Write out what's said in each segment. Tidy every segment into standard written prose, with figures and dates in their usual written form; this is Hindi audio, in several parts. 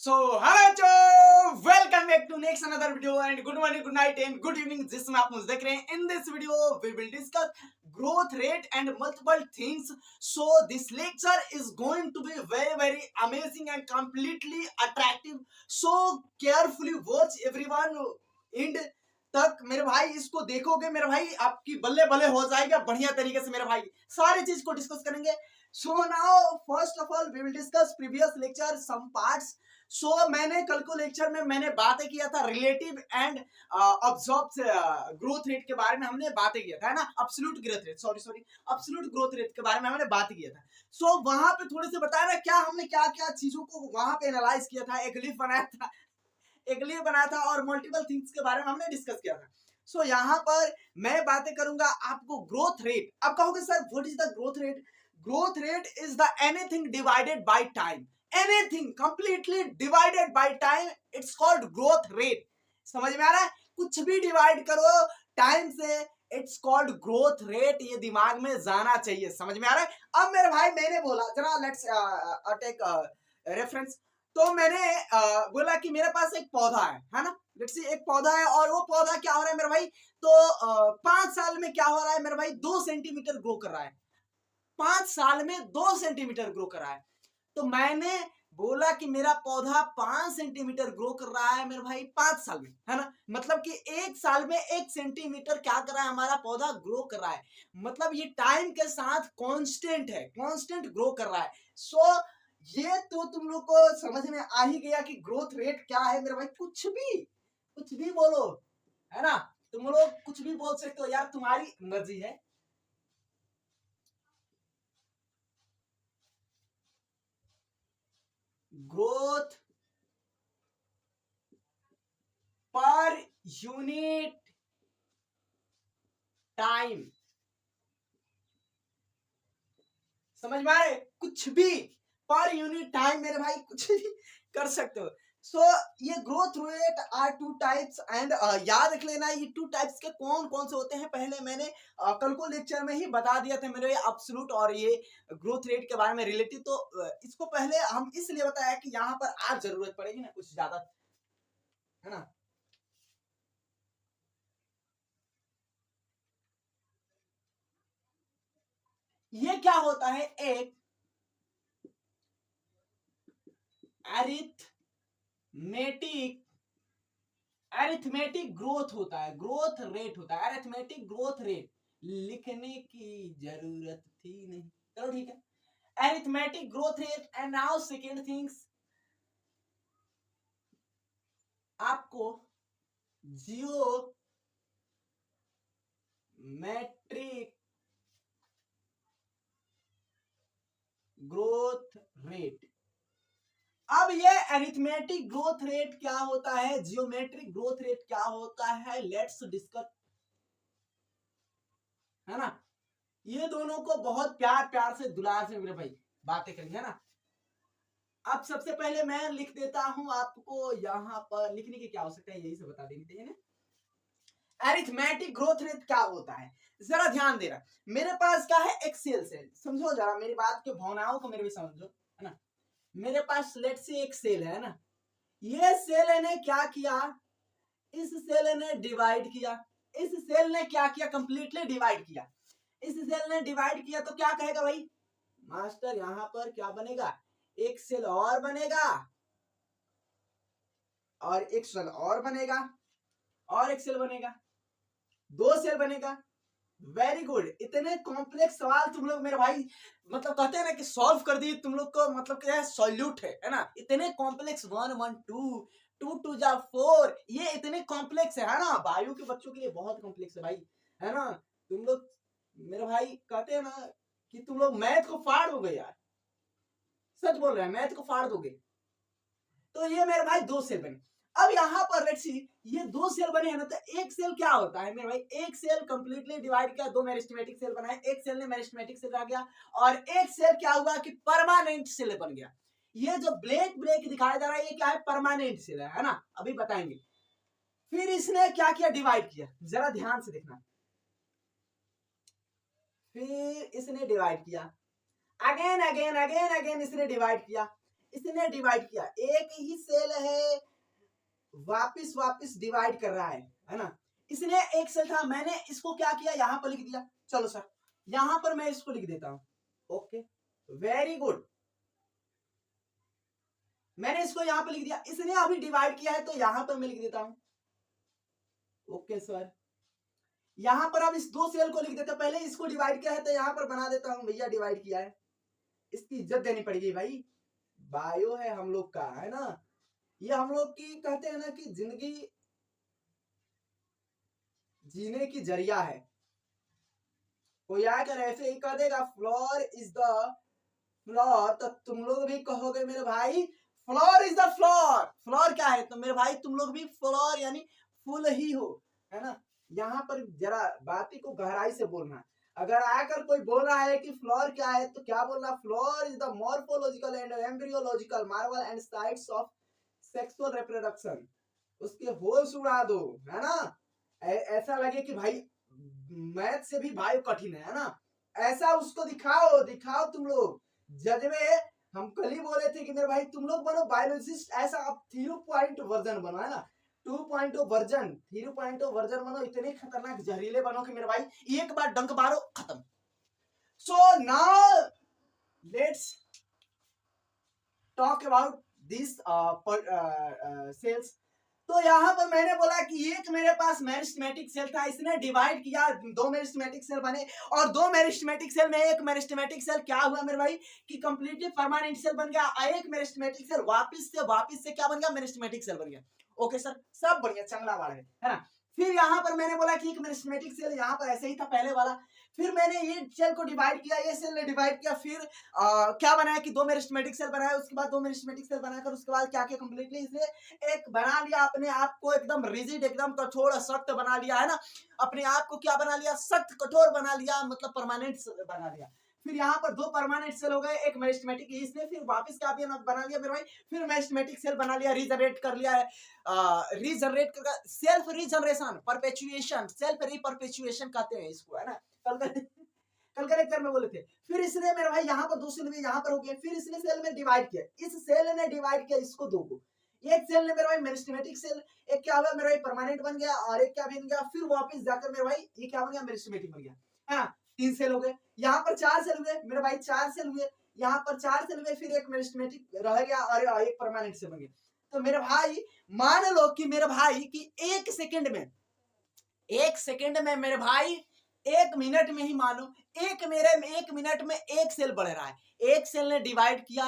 So hello, welcome back to next another video and good morning, good night and good evening जिसमें आप मुझे देख रहे हैं. In this video we will discuss growth rate and multiple things. So this lecture is going to be very amazing and completely attractive. So carefully watch everyone end तक मेरे भाई. इसको देखोगे मेरे भाई आपकी बल्ले बल्ले हो जाएगा बढ़िया तरीके से मेरे भाई. सारे चीज को डिस्कस करेंगे. So now first of all we will discuss previous lecture some parts. मैंने कल को लेक्चर में मैंने बातें किया था relative and observe growth rate के बारे में हमने बातें किया था, है ना. Absolute growth rate sorry absolute growth rate के बारे में हमने बात किया था. वहां पे थोड़े से बताया ना क्या हमने क्या क्या चीजों को वहां पे एनालाइज किया था. एक लीफ बनाया था और मल्टीपल थिंग्स के बारे में हमने डिस्कस किया था. यहाँ पर मैं बातें करूंगा आपको ग्रोथ रेट. अब कहोगे sir what is the growth rate. Growth rate is the anything divided by time. Anything completely divided by time, it's called growth rate. समझ में आ रहा है. कुछ भी डिवाइड करो टाइम से, it's called growth rate. ये दिमाग में जाना चाहिए. समझ में आ रहा है. अब मेरे भाई मैंने बोला जरा लेट्स टेक रेफरेंस. तो मैंने बोला कि मेरे पास एक पौधा है ना. लेट्स सी एक पौधा है और वो पौधा क्या हो रहा है मेरे भाई. तो 5 साल में क्या हो रहा है मेरे भाई 2 सेंटीमीटर ग्रो कर रहा है. 5 साल में 2 सेंटीमीटर ग्रो कर रहा है. तो मैंने बोला कि मेरा पौधा 5 सेंटीमीटर ग्रो कर रहा है मेरे भाई 5 साल में, है ना. मतलब कि 1 साल में 1 सेंटीमीटर क्या कर रहा है हमारा पौधा ग्रो कर रहा है. मतलब ये टाइम के साथ कांस्टेंट है, कांस्टेंट ग्रो कर रहा है. ये तो तुम लोग को समझ में आ ही गया कि ग्रोथ रेट क्या है मेरे भाई. कुछ भी बोलो, है ना. तुम लोग कुछ भी बोल सकते हो यार, तुम्हारी मर्जी है. Growth per unit time. समझ में आए. कुछ भी पर यूनिट टाइम मेरे भाई कुछ भी कर सकते हो. ये growth rate are 2 types and याद रख लेना ये 2 टाइप्स के कौन कौन से होते हैं. पहले मैंने कल को लेक्चर में ही बता दिया था मेरे एब्सोल्यूट और ये ग्रोथ रेट के बारे में रिलेटिव. तो इसको पहले हम इसलिए बताया कि यहाँ पर आज जरूरत पड़ेगी ना कुछ ज्यादा, है ना. ये क्या होता है, एक अरिथमेटिक ग्रोथ होता है, ग्रोथ रेट होता है. अरिथमेटिक ग्रोथ रेट लिखने की जरूरत थी नहीं. चलो ठीक है. Arithmetic growth rate. And now second things आपको जियोमेट्रिक ग्रोथ रेट. अब ये अरिथमेटिक ग्रोथ रेट क्या होता है, जियोमेट्रिक ग्रोथ रेट क्या होता है, लेट्स डिस्कस, है ना. ये दोनों को बहुत प्यार से दुलार से मेरे भाई बातें करेंगे, है ना. अब सबसे पहले मैं लिख देता हूं आपको. यहां पर लिखने की क्या आवश्यकता है, यही से बता देनी चाहिए ना. अरिथमेटिक ग्रोथ रेट क्या होता है, जरा ध्यान देना. मेरे पास क्या है, एक सेल. समझो जरा मेरी बात के भावनाओं को मेरे भी समझो, है ना. मेरे पास लेट से एक सेल है ना. ये सेल ने क्या किया, इस सेल ने डिवाइड किया. इस सेल ने क्या किया, कंप्लीटली डिवाइड किया. इस सेल ने डिवाइड किया तो क्या कहेगा भाई मास्टर, यहां पर क्या बनेगा, एक सेल और बनेगा और एक सेल और बनेगा और एक सेल बनेगा, 2 सेल बनेगा. Very good. इतने कॉम्प्लेक्स सवाल तुम लोग मेरे भाई मतलब कहते हैं ना कि सॉल्व कर दिए तुम लोग को. मतलब क्या है, सॉल्यूट है ना. इतने कॉम्प्लेक्स 1 1 2 2 2 जा 4 ये इतने कॉम्प्लेक्स है ना. बायो के बच्चों के लिए बहुत कॉम्प्लेक्स है भाई, है ना. तुम लोग मेरे भाई कहते हैं ना कि तुम लोग मैथ को फाड़ दोगे यार. सच बोल रहे हैं, मैथ को फाड़ दोगे. तो ये मेरे भाई 2 सेल बने. अब यहाँ पर लेट्स सी ये 2 सेल बने हैं ना. तो एक सेल क्या होता है मेरे भाई, एक सेल कंप्लीटली डिवाइड किया, 2 मेरिस्टेमेटिक सेल बनाए. एक सेल ने मेरिस्टेमेटिक सेल आ गया और एक सेल क्या हुआ कि परमानेंट सेल बन गया. ये जो ब्लैक दिखाया जा रहा है ये क्या है, परमानेंट सेल है ना. अभी बताएंगे. फिर इसने क्या किया, डिवाइड किया. जरा ध्यान से देखना. फिर इसने डिवाइड किया, अगेन इसने डिवाइड किया. इसने डिवाइड किया, एक ही सेल है, वापिस वापिस डिवाइड कर रहा है ना। इसने एक सेल था, मैंने इसको क्या किया, यहां पर लिख दिया। चलो सर यहां पर मैं इसको लिख देता हूं, ओके वेरी गुड, मैंने इसको यहां पर लिख दिया। इसने अभी डिवाइड किया है तो यहां पर मैं लिख देता हूं, ओके सर। यहां पर अब इस दो सेल को लिख देता, पहले इसको डिवाइड किया है तो यहां पर बना देता हूं, भैया डिवाइड किया है, इसकी इज्जत देनी पड़ेगी भाई, बायो है हम लोग का, है ना। ये हम लोग की कहते हैं ना कि जिंदगी जीने की जरिया है। कोई आकर ऐसे ही कह देगा फ्लोर इज द फ्लोर, तो तुम लोग भी कहोगे मेरे भाई floor is the floor. Floor क्या है, तो मेरे भाई तुम लोग भी फ्लोर यानी फुल ही हो, है ना। यहाँ पर जरा बाती को गहराई से बोलना। अगर आकर कोई बोल रहा है कि फ्लोर क्या है तो क्या बोलना, floor is the morphological and embryological Marvel and sites of sexual reproduction. उसके होश उड़ा दो, है ना। ऐसा लगे कि भाई मैथ से भी भाई कठिन है ना, ऐसा उसको दिखाओ, दिखाओ तुम लोग। जज में हम कल ही बोले थे कि मेरे भाई तुम लोग बनो बायोलॉजिस्ट, ऐसा आप 3.0 वर्जन बनो, है ना, 2.0 वर्जन, 3.0 वर्जन बनो, इतने खतरनाक जहरीले बनो कि मेरे भाई एक बार डंक मारो खत्म। So now let's talk about this cells. तो यहाँ पर मैंने बोला कि एक मेरे पास मेरिस्टेमेटिक सेल था, इसने डिवाइड किया, दो मेरिस्टेमेटिक सेल बने, और दो मेरिस्टेमेटिक सेल में एक मेरिस्टेमेटिक सेल क्या हुआ मेरे भाई कि कंप्लीटली परमानेंट सेल बन गया, एक मेरिस्टेमेटिक सेल वापस से क्या बन गया, मेरिस्टेमेटिक सेल बन गया। ओके सर, सब बढ़िया, चंगला वाला है ना। फिर यहाँ पर मैंने बोला कि एक मेरिस्टेमेटिक सेल यहाँ पर ऐसे ही था पहले वाला, फिर मैंने ये सेल को डिवाइड किया, ये सेल ने डिवाइड किया, फिर क्या बनाया कि दो मेरिस्टेमेटिक सेल बनाया, उसके बाद दो मेरिस्टेमेटिक सेल बनाकर उसके बाद क्या किया, कंप्लीटली इसे एक बना लिया, अपने आप को एकदम रिजिड, एकदम कठोर सख्त बना लिया, है ना। अपने आप को क्या बना लिया, सख्त कठोर बना लिया, मतलब परमानेंट बना लिया। फिर यहाँ पर दो परमानेंट सेल हो गए, एक मेरिस्टेमेटिक, इसने फिर वापस क्या बना लिया मेरे भाई, फिर मेरिस्टेमेटिक सेल बना लिया, रीजनरेट कर लिया है, रीजनरेट कर, सेल्फ रीजनरेशन, परपेचुएशन, सेल्फ रीपरपेचुएशन कहते हैं इसको, है ना। कल का लेक्चर में बोले थे। फिर इसने मेरे भाई यहाँ पर दो सेल में यहाँ पर हो गया, फिर इसने सेल में डिवाइड किया, इस सेल ने डिवाइड किया इसको दो को, एक सेल ने मेरे भाई मेरिस्टेमेटिक सेल, एक क्या हुआ मेरे भाई परमानेंट बन गया, और एक क्या बन गया, फिर वापस जाकर मेरे भाई ये क्या बन गया, मेरिस्टेमेटिक बन गया, है ना। तीन सेल हो गए, यहाँ पर चार सेल हुए मेरे भाई, चार सेल हुए, यहाँ पर चार सेल हुए, फिर एक मेरिस्टेमेटिक रह गया और एक परमानेंट सेल बन गया। तो मेरे भाई मान लो कि मेरे भाई की एक सेकंड में मेरे भाई एक मिनट में ही मानो, एक मिनट में एक सेल बढ़ रहा है, एक सेल ने डिवाइड किया,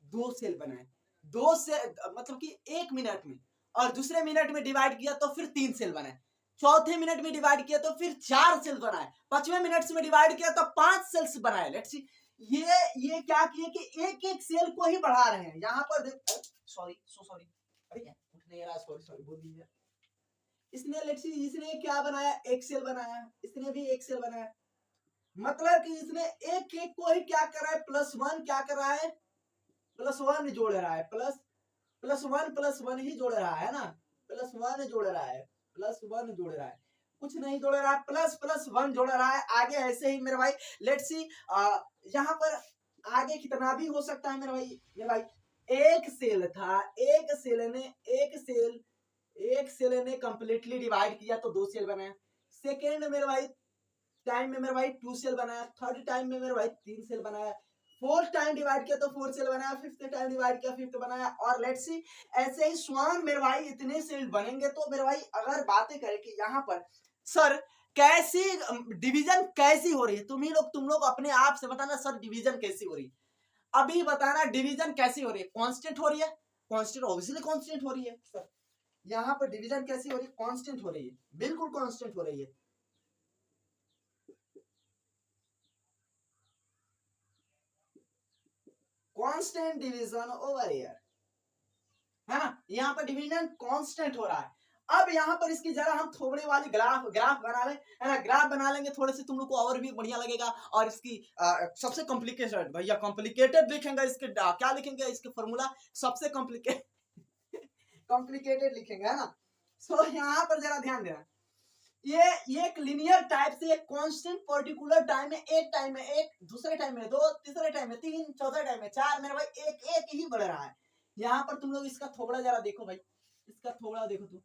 दो सेल बनाए, दो से मतलब कि एक मिनट में, और दूसरे मिनट में डिवाइड किया तो फिर तीन सेल बनाए, चौथे मिनट में डिवाइड किया तो फिर चार सेल बनाए, पांचवें मिनट में डिवाइड किया तो पांच सेल्स बनाए। लेट्स सी ये क्या किए कि एक एक सेल को ही बढ़ा रहे हैं। यहाँ पर सॉरी अरे उठ नहीं रहा, सॉरी बोल दीजिए। इसने क्या बनाया, एक सेल बनाया, इसने भी एक सेल बनाया, मतलब कि इसने एक एक को ही क्या कर रहा है, +1 क्या कर रहा है, +1 जोड़ रहा है, +1 ही जोड़ रहा है ना, +1 जोड़ रहा है, +1 जोड़ रहा है, कुछ नहीं जोड़ रहा है, ++1 जोड़ रहा है। आगे ऐसे ही मेरे भाई लेट्स सी यहाँ पर आगे कितना भी हो सकता है मेरे भाई एक सेल था, एक सेल ने कंप्लीटली डिवाइड किया तो दो सेल बनाया, सेकेंड मेरे भाई टाइम में मेरे भाई 2 सेल बनाया, थर्ड टाइम में मेरे भाई 3 सेल बनाया, फोर्थ टाइम डिवाइड किया तो 4 सेल बनाया, फिफ्थ टाइम डिवाइड किया फिफ्थ बनाया, और लेट्स सी ऐसे ही स्वान मेरे भाई इतने सेल बनेंगे। तो मेरे भाई अगर बातें करें कि यहाँ पर सर कैसी डिवीजन कैसी हो रही है, तुम लोग अपने आप से बताना सर डिवीजन कैसी हो रही है, अभी बताना डिवीजन कैसी हो रही है, कांस्टेंट हो रही है, कांस्टेंट ऑब्वियसली कांस्टेंट हो रही है सर। यहाँ पर डिवीजन कैसी हो रही है, कांस्टेंट हो रही है, बिल्कुल कांस्टेंट हो रही है। कांस्टेंट डिवीजन ओवर हियर, है ना, यहाँ पर डिवीजन कांस्टेंट हो रहा है। अब यहाँ पर इसकी जरा हम थोड़े वाली ग्राफ बना लें, है ना, ग्राफ बना लेंगे थोड़े से तुम लोग को और भी बढ़िया लगेगा। और इसकी सबसे कॉम्प्लिकेटेड, भैया कॉम्प्लिकेटेड लिखेंगे इसके क्या लिखेंगे, इसके फॉर्मूला सबसे कॉम्प्लिकेटेड लिखेंगे, है ना। सो यहाँ पर जरा ध्यान देना, ये एक लिनियर टाइप से एक कांस्टेंट पर्टिकुलर टाइम में, एक टाइम में एक, दूसरे टाइम में दो, तीसरे टाइम में तीन, चौथे टाइम में चार, मेरे भाई एक एक ही बढ़ रहा है। यहाँ पर तुम लोग इसका थोबड़ा जरा देखो भाई, इसका थोबड़ा देखो तुम।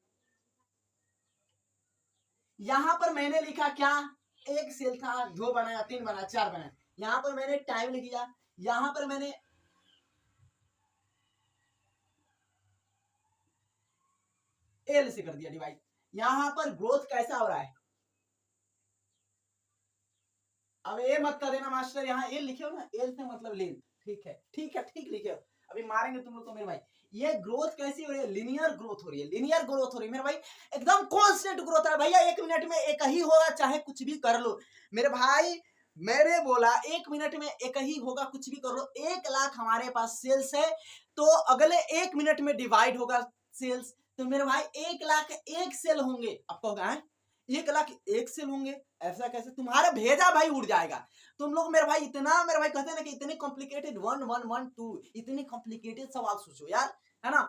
यहाँ पर मैंने लिखा क्या, एक सेल था, दो बनाया, तीन बनाया, चार बनाया। यहाँ पर मैंने टाइम लिख दिया, यहाँ पर मैंने एल से कर दिया डिवाइड। यहाँ पर ग्रोथ कैसा हो रहा है, अब ए मत कर देना मास्टर, यहाँ एल लिखे हो ना, एल से मतलब लेंथ। ठीक है, ठीक है, ठीक लिखे हो। अभी मारेंगे तुम लोग को मेरे भाई। ये ग्रोथ कैसी हो रही है, लिनियर ग्रोथ हो रही है, लिनियर ग्रोथ हो रही है मेरे भाई, एकदम कांस्टेंट ग्रोथ है भैया। एक मिनट में एक ही होगा, चाहे कुछ भी कर लो मेरे भाई। मैंने बोला एक मिनट में एक ही होगा, कुछ भी कर लो। 1 लाख हमारे पास सेल्स है, तो अगले 1 मिनट में डिवाइड होगा सेल्स, तो मेरे भाई 1 लाख एक सेल होंगे। आपको होगा 1 लाख एक सेल होंगे, ऐसा कैसे, तुम्हारा भेजा भाई उड़ जाएगा। तुम लोग मेरे भाई इतना, मेरे भाई कहते हैं ना कि इतने कॉम्प्लिकेटेड 1 1 1 2, इतने कॉम्प्लिकेटेड सवाल सोचो यार, है ना।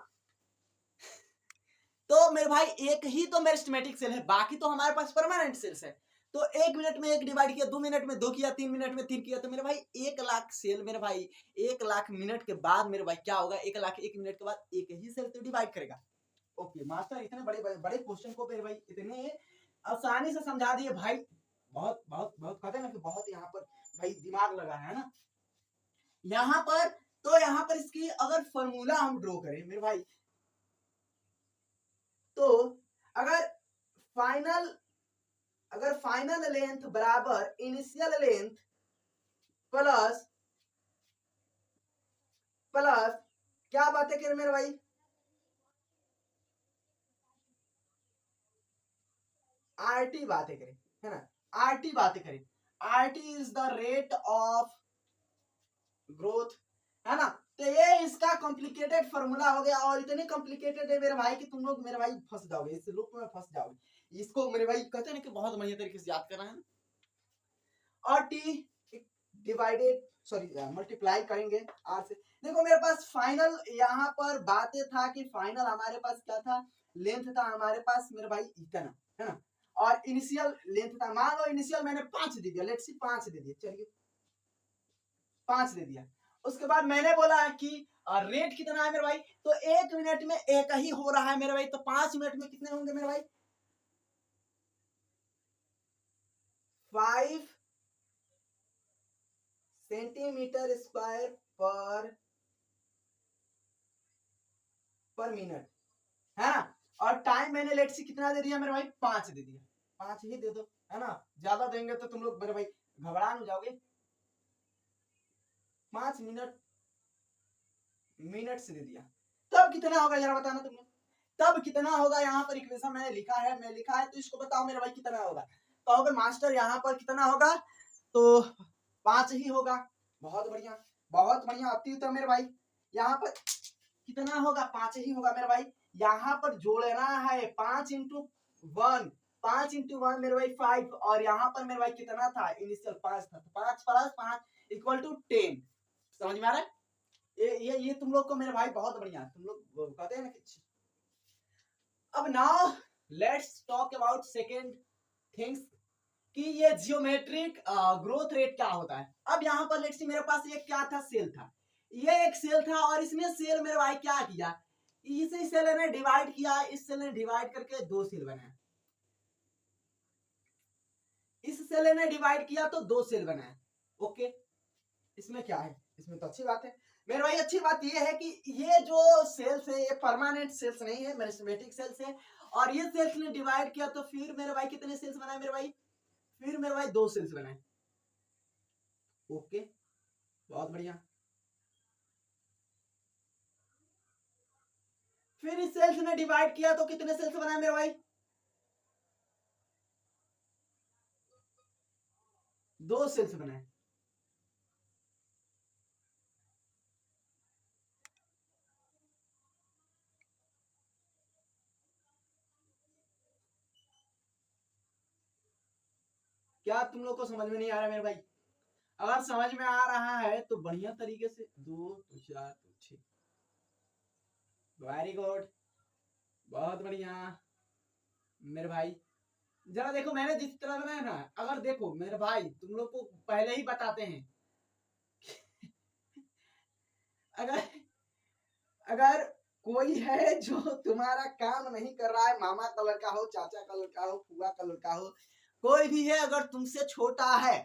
तो मेरे भाई एक ही तो मेरिस्टेमेटिक सेल है, बाकी तो हमारे पास परमानेंट सेल्स है। तो 1 मिनट में एक डिवाइड किया, 2 मिनट में दो किया, 3 मिनट में तीन किया, तो मेरे भाई 1 लाख सेल मेरे भाई 1 लाख मिनट के बाद मेरे भाई क्या होगा, 1 लाख एक मिनट के बाद एक ही सेल तो डिवाइड करेगा। ओके मास्टर, इतने बड़े बड़े बड़े क्वेश्चन को मेरे भाई इतने आसानी से समझा दिए भाई। बहुत बहुत बहुत कहते हैं ना कि बहुत यहाँ पर भाई दिमाग लगा है ना। यहाँ पर तो यहाँ पर इसकी अगर फॉर्मूला हम ड्रॉ करें मेरे भाई, तो अगर फाइनल अगर फाइनल लेंथ बराबर इनिशियल लेंथ प्लस प्लस क्या बातें करें मेरे भाई, आरटी बातें करें, है ना, आरटी बातें करें। RT is the rate of growth, है ना। तो ये इसका कॉम्प्लिकेटेड फॉर्मूला हो गया, और इतने कॉम्प्लिकेटेड है मेरे भाई कि तुम लोग मेरे भाई फंस जाओगे, इस लूप में फंस जाओगे। इसको मेरे भाई कहते हैं ना कि बहुत बढ़िया तरीके से याद करना है। और टी डिवाइडेड, सॉरी मल्टीप्लाई करेंगे आर से। देखो मेरे पास फाइनल यहाँ पर बातें था कि फाइनल हमारे पास क्या था, लेंथ था हमारे पास मेरे भाई इतना, है ना। और इनिशियल लेंथ था, मान लो इनिशियल मैंने 5 दे दिया, लेट्स सी 5 दे दिया, चलिए 5 दे दिया। उसके बाद मैंने बोला कि रेट कितना है मेरे भाई, तो 1 मिनट में एक ही हो रहा है मेरे भाई, तो 5 मिनट में कितने होंगे मेरे भाई, 5 सेंटीमीटर स्क्वायर पर मिनट, है ना। और टाइम मैंने लेट से कितना दे दिया मेरे भाई, 5 दे दिया, 5 ही दे दो, है ना। ज्यादा देंगे तो तुम लोग मेरे भाई घबरा हो जाओगे। 5 मिनट मिनट से दे दिया, तब कितना होगा जरा बताना तुम लोग, तब कितना होगा। यहाँ पर इक्वेशन मैंने लिखा है, मैं लिखा है, तो इसको बताओ मेरे भाई कितना होगा। कहोगे मास्टर यहाँ पर कितना होगा, तो 5 ही होगा। बहुत बढ़िया, बहुत बढ़िया, अति उत्तम मेरे भाई। यहाँ पर कितना होगा, 5 ही होगा मेरे भाई। यहाँ पर जोड़ना है 5 इंटू 1, 5 इंटू 1 मेरे भाई 5, और यहाँ पर मेरे भाई कितना था, इनिशियल 5 था, तो 5 प्लस 5 इक्वल टू 10। समझ में आ रहा है, ये तुम लोग को मेरे भाई बहुत बढ़िया, तुम लोग कहते हैं ना कि। अब now let's talk about second things, कि ये जियोमेट्रिक ग्रोथ रेट क्या होता है। अब यहाँ पर लेट्स सी मेरे पास ये क्या था, सेल था, ये एक सेल था, और इसमें सेल मेरे भाई क्या किया, इस सेल ने डिवाइड किया, इस सेल ने डिवाइड करके 2 सेल बनाए, इस सेल ने डिवाइड किया तो 2 सेल बनाए। ओके, इसमें क्या है, इसमें तो अच्छी बात है मेरे भाई। अच्छी बात ये है कि ये जो सेल्स है ये परमानेंट सेल्स नहीं है, मेरिस्टेमेटिक सेल्स है, और ये सेल्स ने डिवाइड किया तो फिर मेरे भाई कितने सेल्स बनाए मेरे भाई, फिर मेरे भाई 2 सेल्स बनाए। ओके, बहुत बढ़िया। फिर इस सेल्स ने डिवाइड किया तो कितने सेल्स बनाए मेरे भाई, 2 सेल्स बनाए। क्या तुम लोग को समझ में नहीं आ रहा मेरे भाई, अगर समझ में आ रहा है तो बढ़िया तरीके से, 2 तो 4 तो 6, वेरी गुड, बहुत बढ़िया मेरे भाई। जरा देखो मैंने जिस तरह बनाया ना, अगर देखो मेरे भाई तुम लोग को पहले ही बताते हैं, अगर अगर कोई है जो तुम्हारा काम नहीं कर रहा है, मामा का लड़का हो, चाचा का लड़का हो, फुआ का लड़का हो, कोई भी है अगर तुमसे छोटा है,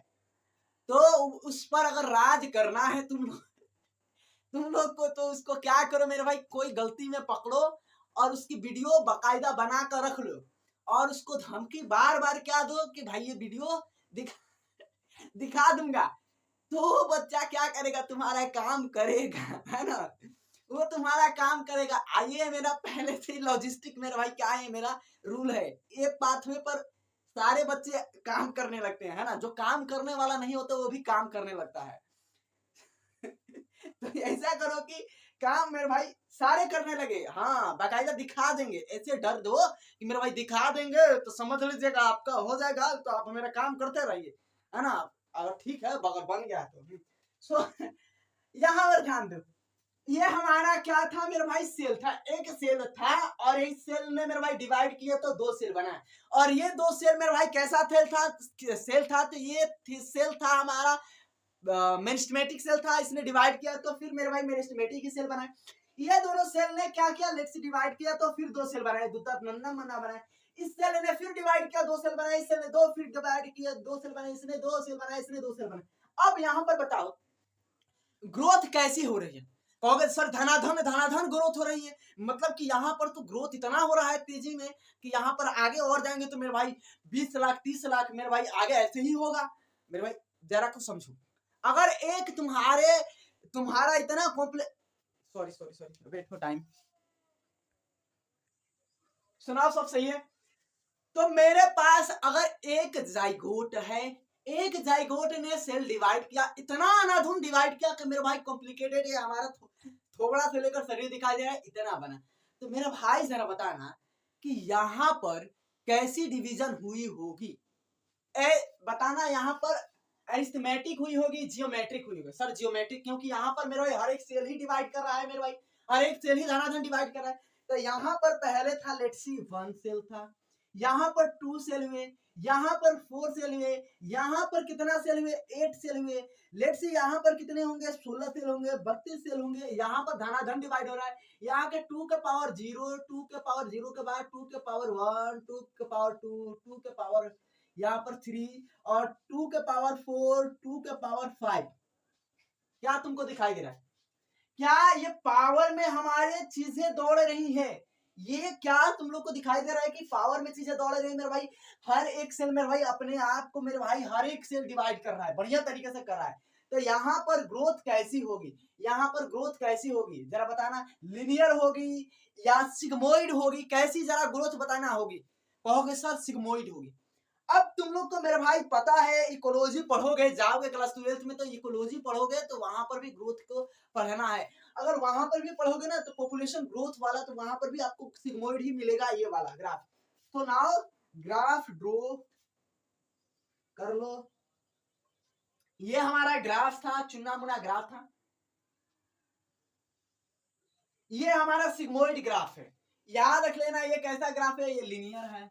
तो उस पर अगर राज करना है तुम लोग को, तो उसको क्या करो मेरे भाई, कोई गलती में पकड़ो और उसकी वीडियो बाकायदा बना कर रख लो, और उसको धमकी बार बार क्या दो कि भाई ये वीडियो दिखा दूंगा, तो वो बच्चा क्या करेगा, तुम्हारा काम करेगा, है ना, वो तुम्हारा काम करेगा। आइए मेरा पहले से लॉजिस्टिक मेरा भाई क्या है, मेरा रूल है, एक पाथवे पर सारे बच्चे काम करने लगते हैं, है ना, जो काम करने वाला नहीं होता वो भी काम करने लगता है। तो ऐसा करो कि काम मेरे भाई सारे करने लगे, हाँ बाकायदा दिखा देंगे, ऐसे डर दो कि मेरे भाई दिखा देंगे तो समझ लीजिएगा आपका हो जाएगा, तो आप मेरा काम करते रहिए, है ना, अगर ठीक है बगर बन गया तो। सो यहाँ पर ध्यान दो, ये हमारा क्या था मेरे भाई, सेल था, एक सेल था, और एक सेल ने मेरे भाई डिवाइड किया तो दो सेल बना, और ये दो सेल मेरे भाई कैसा सेल था, तो ये सेल था हमारा मेरिस्टेमेटिक सेल था, इसने डिवाइड किया तो फिर मेरे भाई मेरिस्टेमेटिक ही सेल बनाए। ये दोनों सेल ने क्या किया, लेट्स डिवाइड किया तो फिर दो सेल बनाए, दूसरा नन्ना मन्ना बनाए, इस सेल ने फिर डिवाइड किया, दो सेल बनाए, इस सेल ने दो, फिर डिवाइड किया, दो सेल बनाए, इसने दो सेल बनाए, इसने दो सेल बनाए। अब यहाँ पर बताओ ग्रोथ कैसी हो रही है, कहोगे सर धनाधन धनाधन ग्रोथ हो रही है, मतलब कि यहाँ पर तो ग्रोथ इतना हो रहा है तेजी में कि यहाँ पर आगे और जाएंगे तो मेरे भाई 20 लाख 30 लाख मेरे भाई आगे ऐसे ही होगा। मेरे भाई जरा कुछ समझो, अगर एक तुम्हारा इतना कॉम्प्ले sorry sorry sorry wait for time, सुनाओ सब सही है। तो मेरे पास अगर एक जाइगोट है, एक जाइगोट ने सेल डिवाइड किया, इतना अनाधुन डिवाइड किया कि मेरे भाई कॉम्प्लिकेटेड है, हमारा थोबड़ा से लेकर शरीर दिखाई दे रहा है इतना बना, तो मेरा भाई जरा बताना कि यहाँ पर कैसी डिवीजन हुई होगी, ए बताना यहाँ पर अरिथमेटिक हुई होगी, जियोमेट्रिक हुई होगी। सर जियोमेट्रिक क्योंकि यहाँ पर मेरे भाई हर एक सेल ही डिवाइड कर रहा है, मेरे भाई हर एक सेल ही धनाधन डिवाइड कर रहा है, तो यहाँ पर पहले था लेट्स सी 1 सेल था, यहाँ पर 2 सेल हुए, यहाँ पर 4 सेल हुए, यहाँ पर कितना सेल हुए 8 सेल हुए, लेट्स सी यहाँ पर कितने होंगे 16 सेल होंगे, 32 सेल होंगे, यहाँ पर धनाधन डिवाइड हो रहा है, यहाँ के 2 के पावर 0, 2 के पावर 0 के बाद 2 के पावर 1, 2 के पावर 2, 2 के पावर यहाँ पर 3, और 2 के पावर 4, 2 के पावर 5, क्या तुमको दिखाई दे रहा है, क्या ये पावर में हमारे चीजें दौड़ रही है, ये क्या तुम लोग को दिखाई दे रहा है कि पावर में चीजें दौड़ रही है मेरे भाई, हर एक सेल मेरे भाई अपने आप को मेरे भाई हर एक सेल डिवाइड कर रहा है, बढ़िया तरीके से कर रहा है, तो यहाँ पर ग्रोथ कैसी होगी, यहाँ पर ग्रोथ कैसी होगी जरा बताना, लिनियर होगी या सिग्मोइड होगी, कैसी जरा ग्रोथ बताना होगी, कहोगे सर सिग्मोइड होगी। अब तुम लोग को मेरे भाई पता है इकोलॉजी पढ़ोगे, जाओगे क्लास 12th में तो इकोलॉजी पढ़ोगे, तो वहां पर भी ग्रोथ को पढ़ना है, अगर वहां पर भी पढ़ोगे ना तो पॉपुलेशन ग्रोथ वाला, तो वहां पर भी आपको सिग्मोइड ही मिलेगा, ये वाला ग्राफ। तो नाउ ग्राफ ड्रॉ कर लो, ये हमारा ग्राफ था, चुना मुना ग्राफ था, ये हमारा सिग्मोइड ग्राफ है, याद रख लेना ये कैसा ग्राफ है, ये लीनियर है,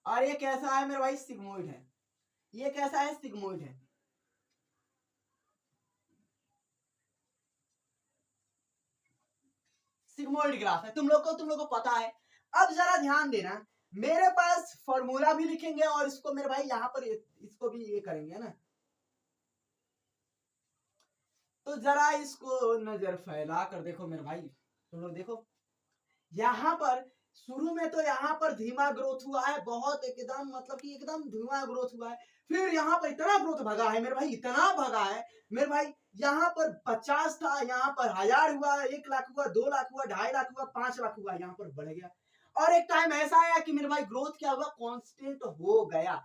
और ये कैसा है मेरे भाई सिग्मोइड है, ये कैसा है सिग्मोइड है, सिग्मोइड ग्राफ है, तुम लोग को पता है। अब जरा ध्यान देना, मेरे पास फॉर्मूला भी लिखेंगे और इसको मेरे भाई यहाँ पर इसको भी ये करेंगे ना, तो जरा इसको नजर फैला कर देखो मेरे भाई, तुम लोग देखो यहाँ पर शुरू में तो यहाँ पर धीमा ग्रोथ हुआ है, बहुत एकदम मतलब कि एकदम धीमा ग्रोथ हुआ है, फिर यहाँ पर इतना ग्रोथ भगा है मेरे भाई, इतना भगा है मेरे भाई, यहाँ पर 50 था, यहाँ पर 1000 हुआ, 1 लाख हुआ, 2 लाख हुआ, 2.5 लाख हुआ, 5 लाख हुआ, यहाँ पर बढ़ गया, और एक टाइम ऐसा आया कि मेरे भाई ग्रोथ क्या हुआ, कांस्टेंट हो गया,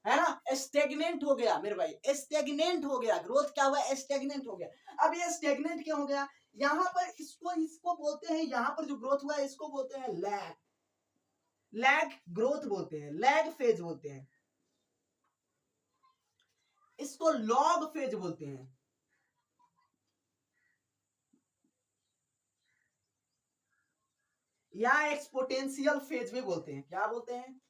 है ना, स्टेगनेंट हो गया मेरे भाई, स्टेगनेंट हो गया, ग्रोथ क्या हुआ स्टेगनेंट हो गया। अब ये स्टेगनेंट क्यों हो गया, यहाँ पर इसको इसको बोलते हैं, यहाँ पर जो ग्रोथ हुआ है इसको बोलते हैं लैग, लैग ग्रोथ बोलते हैं, लैग फेज बोलते हैं, इसको लॉग फेज बोलते हैं, या एक्सपोनेंशियल फेज भी बोलते हैं। क्या बोलते हैं?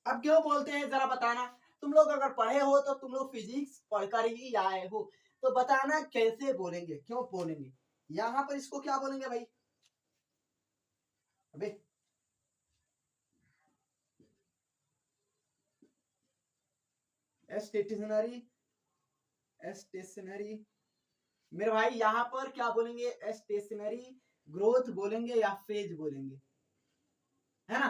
अब क्यों बोलते हैं जरा बताना। तुम लोग अगर पढ़े हो तो तुम लोग फिजिक्स पढ़कर ही आए हो, तो बताना कैसे बोलेंगे, क्यों बोलेंगे। यहां पर इसको क्या बोलेंगे भाई? अबे स्टेशनरी, स्टेशनरी मेरे भाई यहां पर क्या बोलेंगे? स्टेशनरी ग्रोथ बोलेंगे या फेज बोलेंगे, है ना।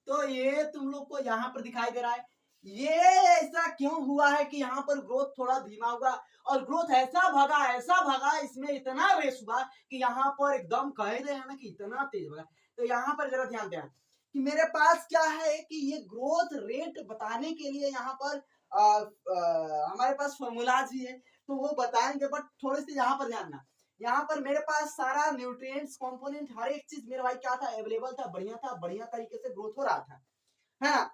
तो ये तुम लोग को यहाँ पर दिखाई दे रहा है, ये ऐसा क्यों हुआ है कि यहाँ पर ग्रोथ थोड़ा धीमा हुआ, और ग्रोथ ऐसा भागा, इसमें इतना रेस हुआ कि यहाँ पर एकदम कह दे है ना कि इतना तेज भागा। तो यहाँ पर जरा ध्यान देना कि मेरे पास क्या है कि ये ग्रोथ रेट बताने के लिए यहाँ पर हमारे पास फॉर्मूलाज भी है, तो वो बताएंगे, बट थोड़े से यहाँ पर ध्यान देना। यहाँ पर मेरे पास सारा न्यूट्रिएंट्स कंपोनेंट हर एक चीज मेरे भाई क्या था, अवेलेबल था, बढ़िया तरीके से ग्रोथ हो रहा था, है ना।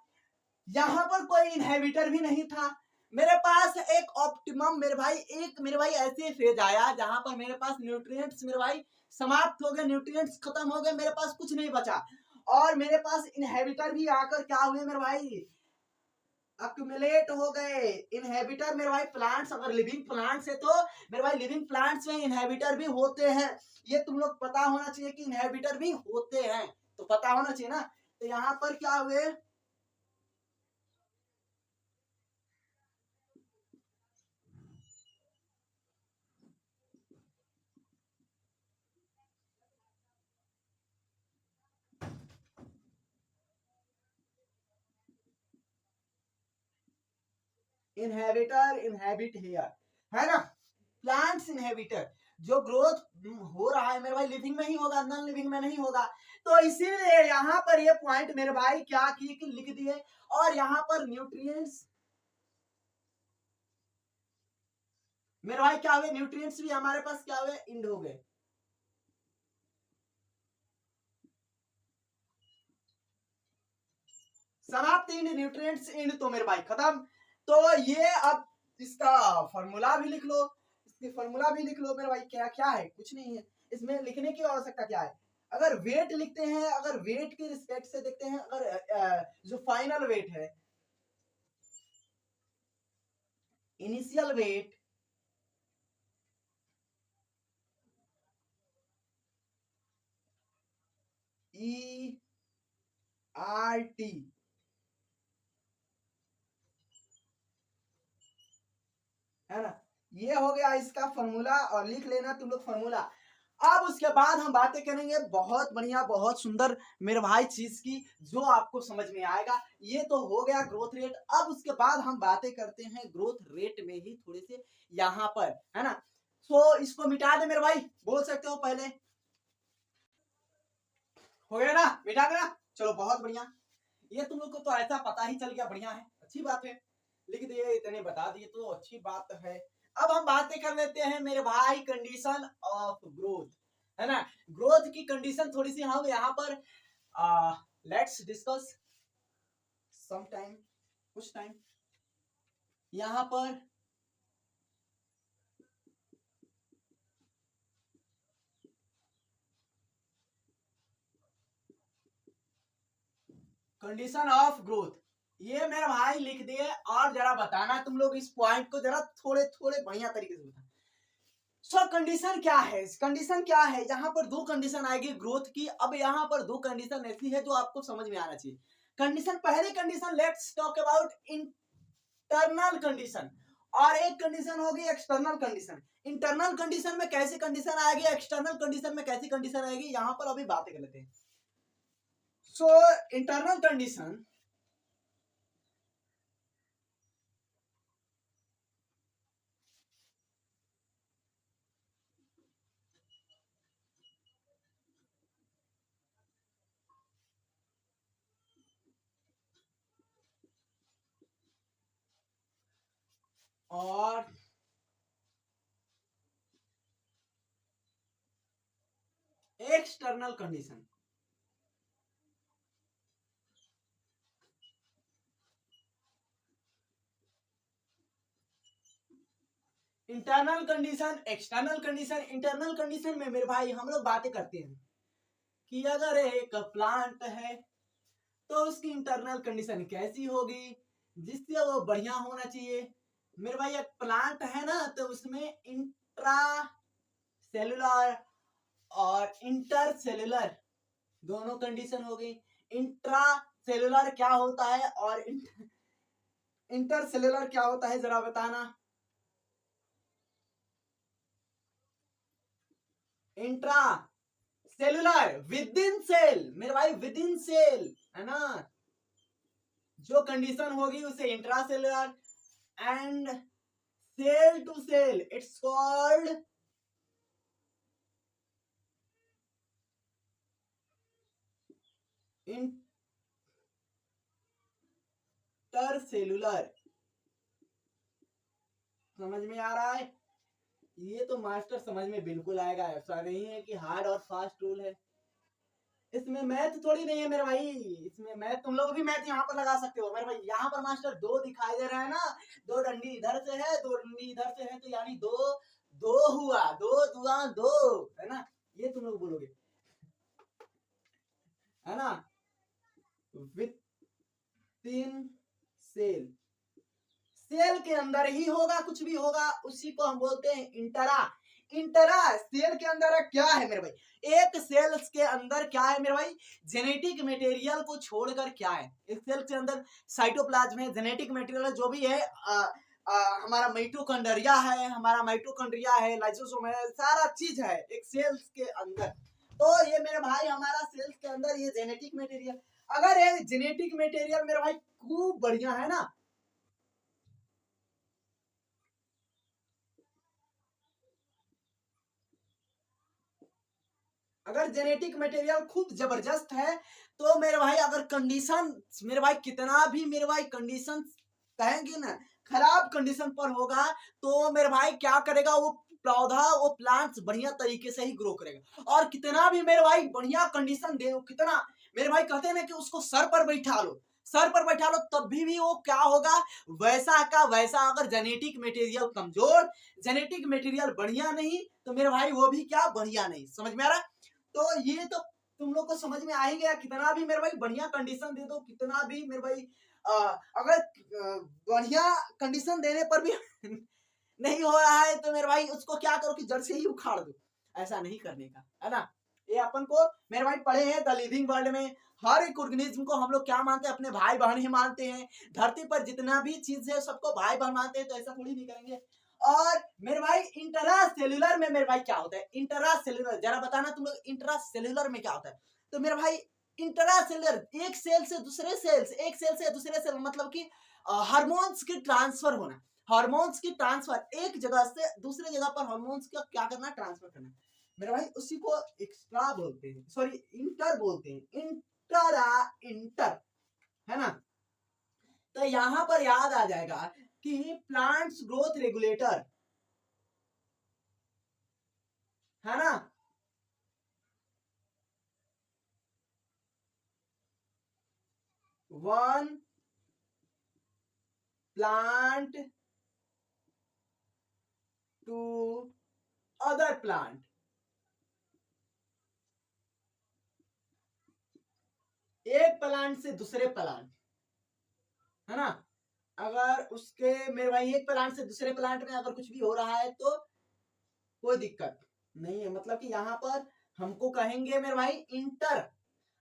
यहाँ पर कोई इनहेबिटर भी नहीं था। मेरे पास एक ऑप्टिमम मेरे भाई, एक मेरे भाई ऐसे फेज आया जहां पर मेरे पास न्यूट्रिएंट्स मेरे भाई समाप्त हो गए, न्यूट्रिएंट्स खत्म हो गए, मेरे पास कुछ नहीं बचा, और मेरे पास इनहेबिटर भी आकर क्या हुए मेरे भाई, अक्यूमुलेट हो गए। इनहेबिटर मेरे भाई प्लांट्स, अगर लिविंग प्लांट्स है तो मेरे भाई लिविंग प्लांट्स में इनहेबिटर भी होते हैं, ये तुम लोग पता होना चाहिए कि इनहेबिटर भी होते हैं, तो पता होना चाहिए ना। तो यहाँ पर क्या हुए, इनहेबिटर इनहेबिट हेयर, है ना। प्लांट्स इनहेबिटर, जो ग्रोथ हो रहा है मेरे भाई लिविंग में ही होगा, नॉन लिविंग में नहीं होगा। तो इसीलिए यहाँ पर ये पॉइंट मेरे भाई क्या किए कि लिख दिए, और यहाँ पर न्यूट्रिएंट्स मेरे भाई क्या हुए, न्यूट्रिएंट्स भी हमारे पास क्या हुए, इंड हो गए। समाप्त, इंड न्यूट्रिएंट्स इंड, तो मेरे भाई खत्म। तो ये अब इसका फॉर्मूला भी लिख लो, इसकी फॉर्मूला भी लिख लो मेरे भाई। क्या क्या है, कुछ नहीं है इसमें लिखने की आवश्यकता। क्या है, अगर वेट लिखते हैं, अगर वेट के रिस्पेक्ट से देखते हैं, अगर जो फाइनल वेट है, initial weight E R T, है ना। ये हो गया इसका फॉर्मूला, और लिख लेना तुम लोग फॉर्मूला। अब उसके बाद हम बातें करेंगे बहुत बढ़िया बहुत सुंदर मेरे भाई चीज की, जो आपको समझ में आएगा। ये तो हो गया ग्रोथ रेट। अब उसके बाद हम बातें करते हैं ग्रोथ रेट में ही थोड़े से यहाँ पर, है ना। तो इसको मिटा दे मेरे भाई, बोल सकते हो पहले। हो गया ना, मिटा देना। चलो बहुत बढ़िया, ये तुम लोग को तो ऐसा पता ही चल गया, बढ़िया है, अच्छी बात है। लिख दिए, इतने बता दिए तो अच्छी बात है। अब हम बातें कर लेते हैं मेरे भाई कंडीशन ऑफ ग्रोथ, है ना। ग्रोथ की कंडीशन थोड़ी सी हम यहाँ पर लेट्स डिस्कस सम टाइम, कुछ टाइम यहाँ पर। कंडीशन ऑफ ग्रोथ, ये मेरे भाई लिख दिए, और जरा बताना तुम लोग इस पॉइंट को जरा थोड़े थोड़े बढ़िया तरीके से बताना। सो कंडीशन क्या है, कंडीशन क्या है, यहाँ पर दो कंडीशन आएगी ग्रोथ की। अब यहाँ पर दो कंडीशन ऐसी है जो आपको समझ में आना चाहिए। कंडीशन, पहली condition, let's talk about internal condition, और एक कंडीशन होगी एक्सटर्नल कंडीशन। इंटरनल कंडीशन में कैसी कंडीशन आएगी, एक्सटर्नल कंडीशन में कैसी कंडीशन आएगी, यहाँ पर अभी बातें कर लेते हैं। सो इंटरनल कंडीशन, और external condition. Internal condition, external condition. Internal condition में मेरे भाई हम लोग बातें करते हैं कि अगर एक प्लांट है तो उसकी इंटरनल कंडीशन कैसी होगी जिससे वो बढ़िया होना चाहिए। मेरे भाई एक प्लांट है ना, तो उसमें इंट्रा सेलुलर और इंटर सेलुलर दोनों कंडीशन हो गई। इंट्रा सेलुलर क्या होता है और इंटर सेलुलर क्या होता है, जरा बताना। Intracellular within cell, मेरे भाई विद इन सेल है ना, जो कंडीशन होगी उसे intracellular. And cell to cell it's called intercellular. समझ में आ रहा है? ये तो मास्टर समझ में बिल्कुल आएगा, ऐसा नहीं है कि हार्ड और फास्ट रूल है। इसमें मैथ थोड़ी नहीं है मेरे भाई, इसमें मैथ तुम लोग भी मैथ यहाँ पर लगा सकते हो मेरे भाई। यहाँ पर मास्टर दो दिखाई दे रहा है ना, दो डंडी इधर से है दो डंडी इधर से है, तो यानी दो दो हुआ, दो दुआ दो, है ना, ये तुम लोग बोलोगे, है ना। विद इन सेल, सेल के अंदर ही होगा, कुछ भी होगा उसी को हम बोलते हैं इंटरा। इंटरा सेल के अंदर क्या है मेरे भाई, एक सेल्स के अंदर क्या है मेरे भाई, जेनेटिक मटेरियल को छोड़कर क्या है, एक सेल के अंदर साइटोप्लाज्म है, जेनेटिक मटेरियल जो भी है, हमारा माइटोकॉन्ड्रिया है, हमारा माइटोकॉन्ड्रिया है, लाइसोसोम है, सारा चीज है एक सेल्स के अंदर। तो ये मेरे भाई हमारा सेल्स के अंदर ये जेनेटिक मटेरियल, अगर ये जेनेटिक मटेरियल मेरे भाई खूब बढ़िया है ना, अगर जेनेटिक मटेरियल खूब जबरदस्त है, तो मेरे भाई अगर कंडीशन मेरे भाई कितना भी मेरे भाई कंडीशन कहेंगे ना खराब कंडीशन पर होगा, तो मेरे भाई क्या करेगा वो पौधा, वो प्लांट्स बढ़िया तरीके से ही ग्रो करेगा। और कितना भी मेरे भाई बढ़िया कंडीशन दे, कितना मेरे भाई कहते हैं ना कि उसको सर पर बैठा लो, सर पर बैठा लो, तब भी वो क्या होगा, वैसा का वैसा। अगर जेनेटिक मटेरियल कमजोर, जेनेटिक मटेरियल बढ़िया नहीं, तो मेरे भाई वो भी क्या बढ़िया नहीं। समझ में आ रहा है? तो ये तो तुम लोग को समझ में आ ही गया, कितना भी मेरे भाई बढ़िया कंडीशन दे दो, कितना भी मेरे भाई अगर बढ़िया कंडीशन देने पर भी नहीं हो रहा है, तो मेरे भाई उसको क्या करो कि जड़ से ही उखाड़ दो। ऐसा नहीं करने का, है ना। ये अपन को मेरे भाई पढ़े हैं द लिविंग वर्ल्ड में, हर एक ऑर्गेनिज्म को हम लोग क्या मानते हैं, अपने भाई बहन ही मानते हैं। धरती पर जितना भी चीज है सबको भाई बहन मानते हैं, तो ऐसा थोड़ी नहीं करेंगे। और मेरे भाई इंट्रा सेल्यूलर में मेरे भाई क्या होता है, इंट्रा सेल्यूलर जरा बताना तुम लोग, इंट्रा सेल्यूलर में क्या होता है। तो मेरे भाई इंट्रा सेल्यूलर एक सेल से दूसरे सेल्स, एक सेल से दूसरे सेल, मतलब कि हार्मोन्स की ट्रांसफर होना, हार्मोन्स की ट्रांसफर, एक जगह से दूसरे जगह पर हार्मोन्स का क्या करना, ट्रांसफर करना। मेरे भाई उसी को एक्स्ट्रा बोलते हैं, सॉरी इंटर बोलते हैं, इंटरा, इंटर, है ना। तो यहां पर याद आ जाएगा कि प्लांट्स ग्रोथ रेगुलेटर, है ना, one plant to other plant, एक प्लांट से दूसरे प्लांट, है ना। अगर उसके मेरे भाई एक प्लांट से दूसरे प्लांट में अगर कुछ भी हो रहा है तो कोई दिक्कत नहीं है, मतलब कि यहाँ पर हमको कहेंगे मेरे भाई इंटर।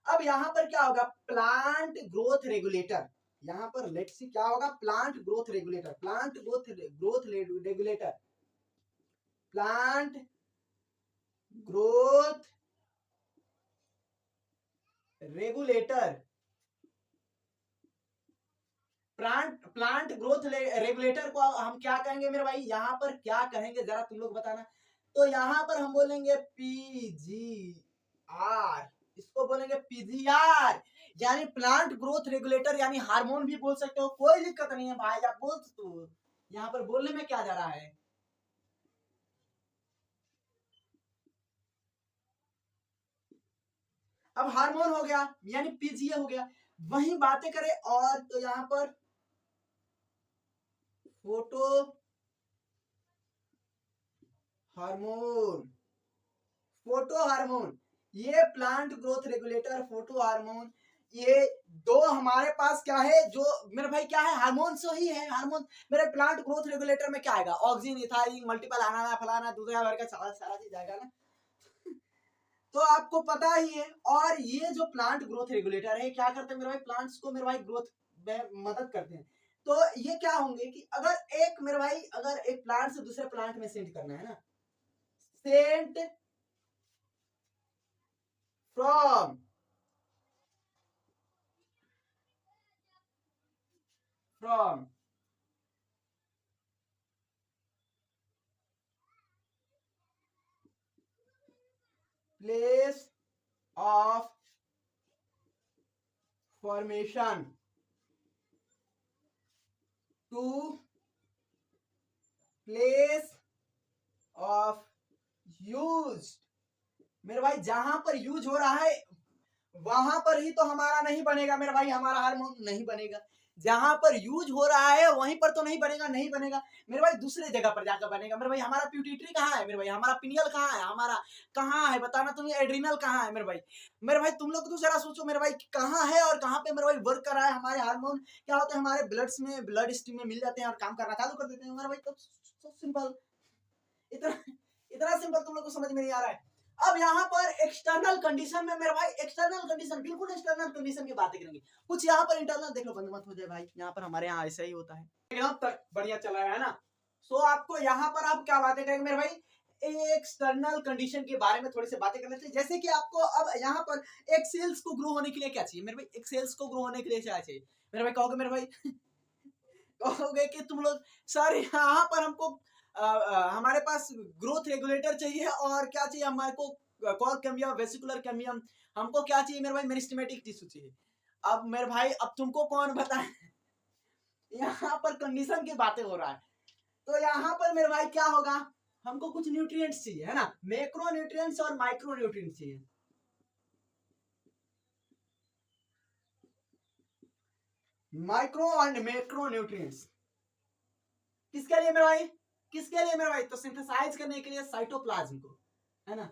अब यहाँ पर क्या होगा, प्लांट ग्रोथ रेगुलेटर, यहाँ पर लेट्स सी क्या होगा, plant growth regulator, plant growth regulator, plant growth regulator, plant plant growth regulator को हम क्या कहेंगे मेरे भाई, यहाँ पर क्या कहेंगे जरा तुम लोग बताना। तो यहाँ पर हम बोलेंगे पीजीआर, इसको बोलेंगे पीजीआर, यानी प्लांट ग्रोथ रेगुलेटर, यानी हार्मोन भी बोल सकते हो, कोई दिक्कत नहीं है भाई, आप बोल सकते हो। यहाँ पर बोलने में क्या जा रहा है। अब हार्मोन हो गया यानी पीजीए हो गया, वही बातें करें और तो यहाँ पर फोटो हार्मोन, फोटो हार्मोन, ये plant growth regulator, photo hormone, ये दो हमारे पास क्या है, जो मेरे भाई क्या है, हार्मोन से ही है। हार्मोन मेरे प्लांट ग्रोथ रेगुलेटर में क्या आएगा, ऑक्सीजन, इथाइलिन, मल्टीपल आना फलाना दूसरा भर का सारा चीज आएगा ना, तो आपको पता ही है। और ये जो प्लांट ग्रोथ रेगुलेटर है क्या करते हैं मेरे भाई, प्लांट्स को मेरे भाई ग्रोथ में मदद करते हैं। तो ये क्या होंगे कि अगर एक मेरे भाई, अगर एक प्लांट से दूसरे प्लांट में सेंट करना है ना, sent from from place of formation to place of use, मेरे भाई जहां पर यूज हो रहा है वहां पर ही तो हमारा नहीं बनेगा मेरे भाई, हमारा हार्मोन नहीं बनेगा। जहां पर यूज हो रहा है वहीं पर तो नहीं बनेगा, नहीं बनेगा मेरे भाई, दूसरे जगह पर जाकर बनेगा मेरे भाई। हमारा प्यूटिटरी कहाँ है मेरे भाई, हमारा पिनियल कहाँ है, हमारा कहाँ है बताना तुम्हें, एड्रिनल कहाँ है मेरे भाई। मेरे भाई तुम लोग तो जरा सोचो मेरे भाई, कहाँ है और कहाँ पे मेरे भाई वर्क कर रहा है हमारे हार्मोन, क्या होते हैं हमारे ब्लड्स में, ब्लड स्ट्रीम में मिल जाते हैं और काम करना चालू कर देते हैं मेरे भाई। तो सिंपल, इतना इतना सिंपल तुम लोग को समझ में नहीं आ रहा है। अब यहाँ पर एक्सटर्नल कंडीशन में मेरे भाई, एक्सटर्नल कंडीशन, बिल्कुल एक्सटर्नल कंडीशन की बातें करेंगे। कुछ यहाँ पर इंटरनल देख लो, बंद मत हो जाए भाई, यहाँ पर हमारे यहाँ ऐसा ही होता है एकदम तक बढ़िया चल रहा है ना। सो आपको यहाँ पर आप क्या बातें करेंगे मेरे भाई, एक्सटर्नल कंडीशन के बारे में थोड़ी सी बातें करनी चाहिए। जैसे कि आपको अब यहाँ पर एक सेल्स को ग्रो होने के लिए क्या चाहिए मेरे भाई, एक सेल्स को ग्रो होने के लिए क्या चाहिए मेरे भाई, कहोगे मेरे भाई कहोगे कि तुम लोग सर यहाँ पर हमको हमारे पास ग्रोथ रेगुलेटर चाहिए और क्या चाहिए हमारे को, कॉल कैम्बियम, वेसिकुलर कैम्बियम, हमको क्या चाहिए मेरे भाई, मेरिस्टेमेटिक टिश्यू चाहिए। अब मेरे भाई अब तुमको कौन बताए यहाँ पर कंडीशन की बातें हो रहा है। तो यहाँ पर मेरे भाई क्या होगा, हमको कुछ न्यूट्रिएंट्स चाहिए है ना, मैक्रो न्यूट्रिएंट्स और माइक्रो न्यूट्रिएंट्स चाहिए। माइक्रो एंड मैक्रो न्यूट्रिएंट्स किसके लिए मेरे भाई, किसके लिए मेरे भाई, तो सिंथेसाइज करने के लिए साइटोप्लाज्म को, है ना।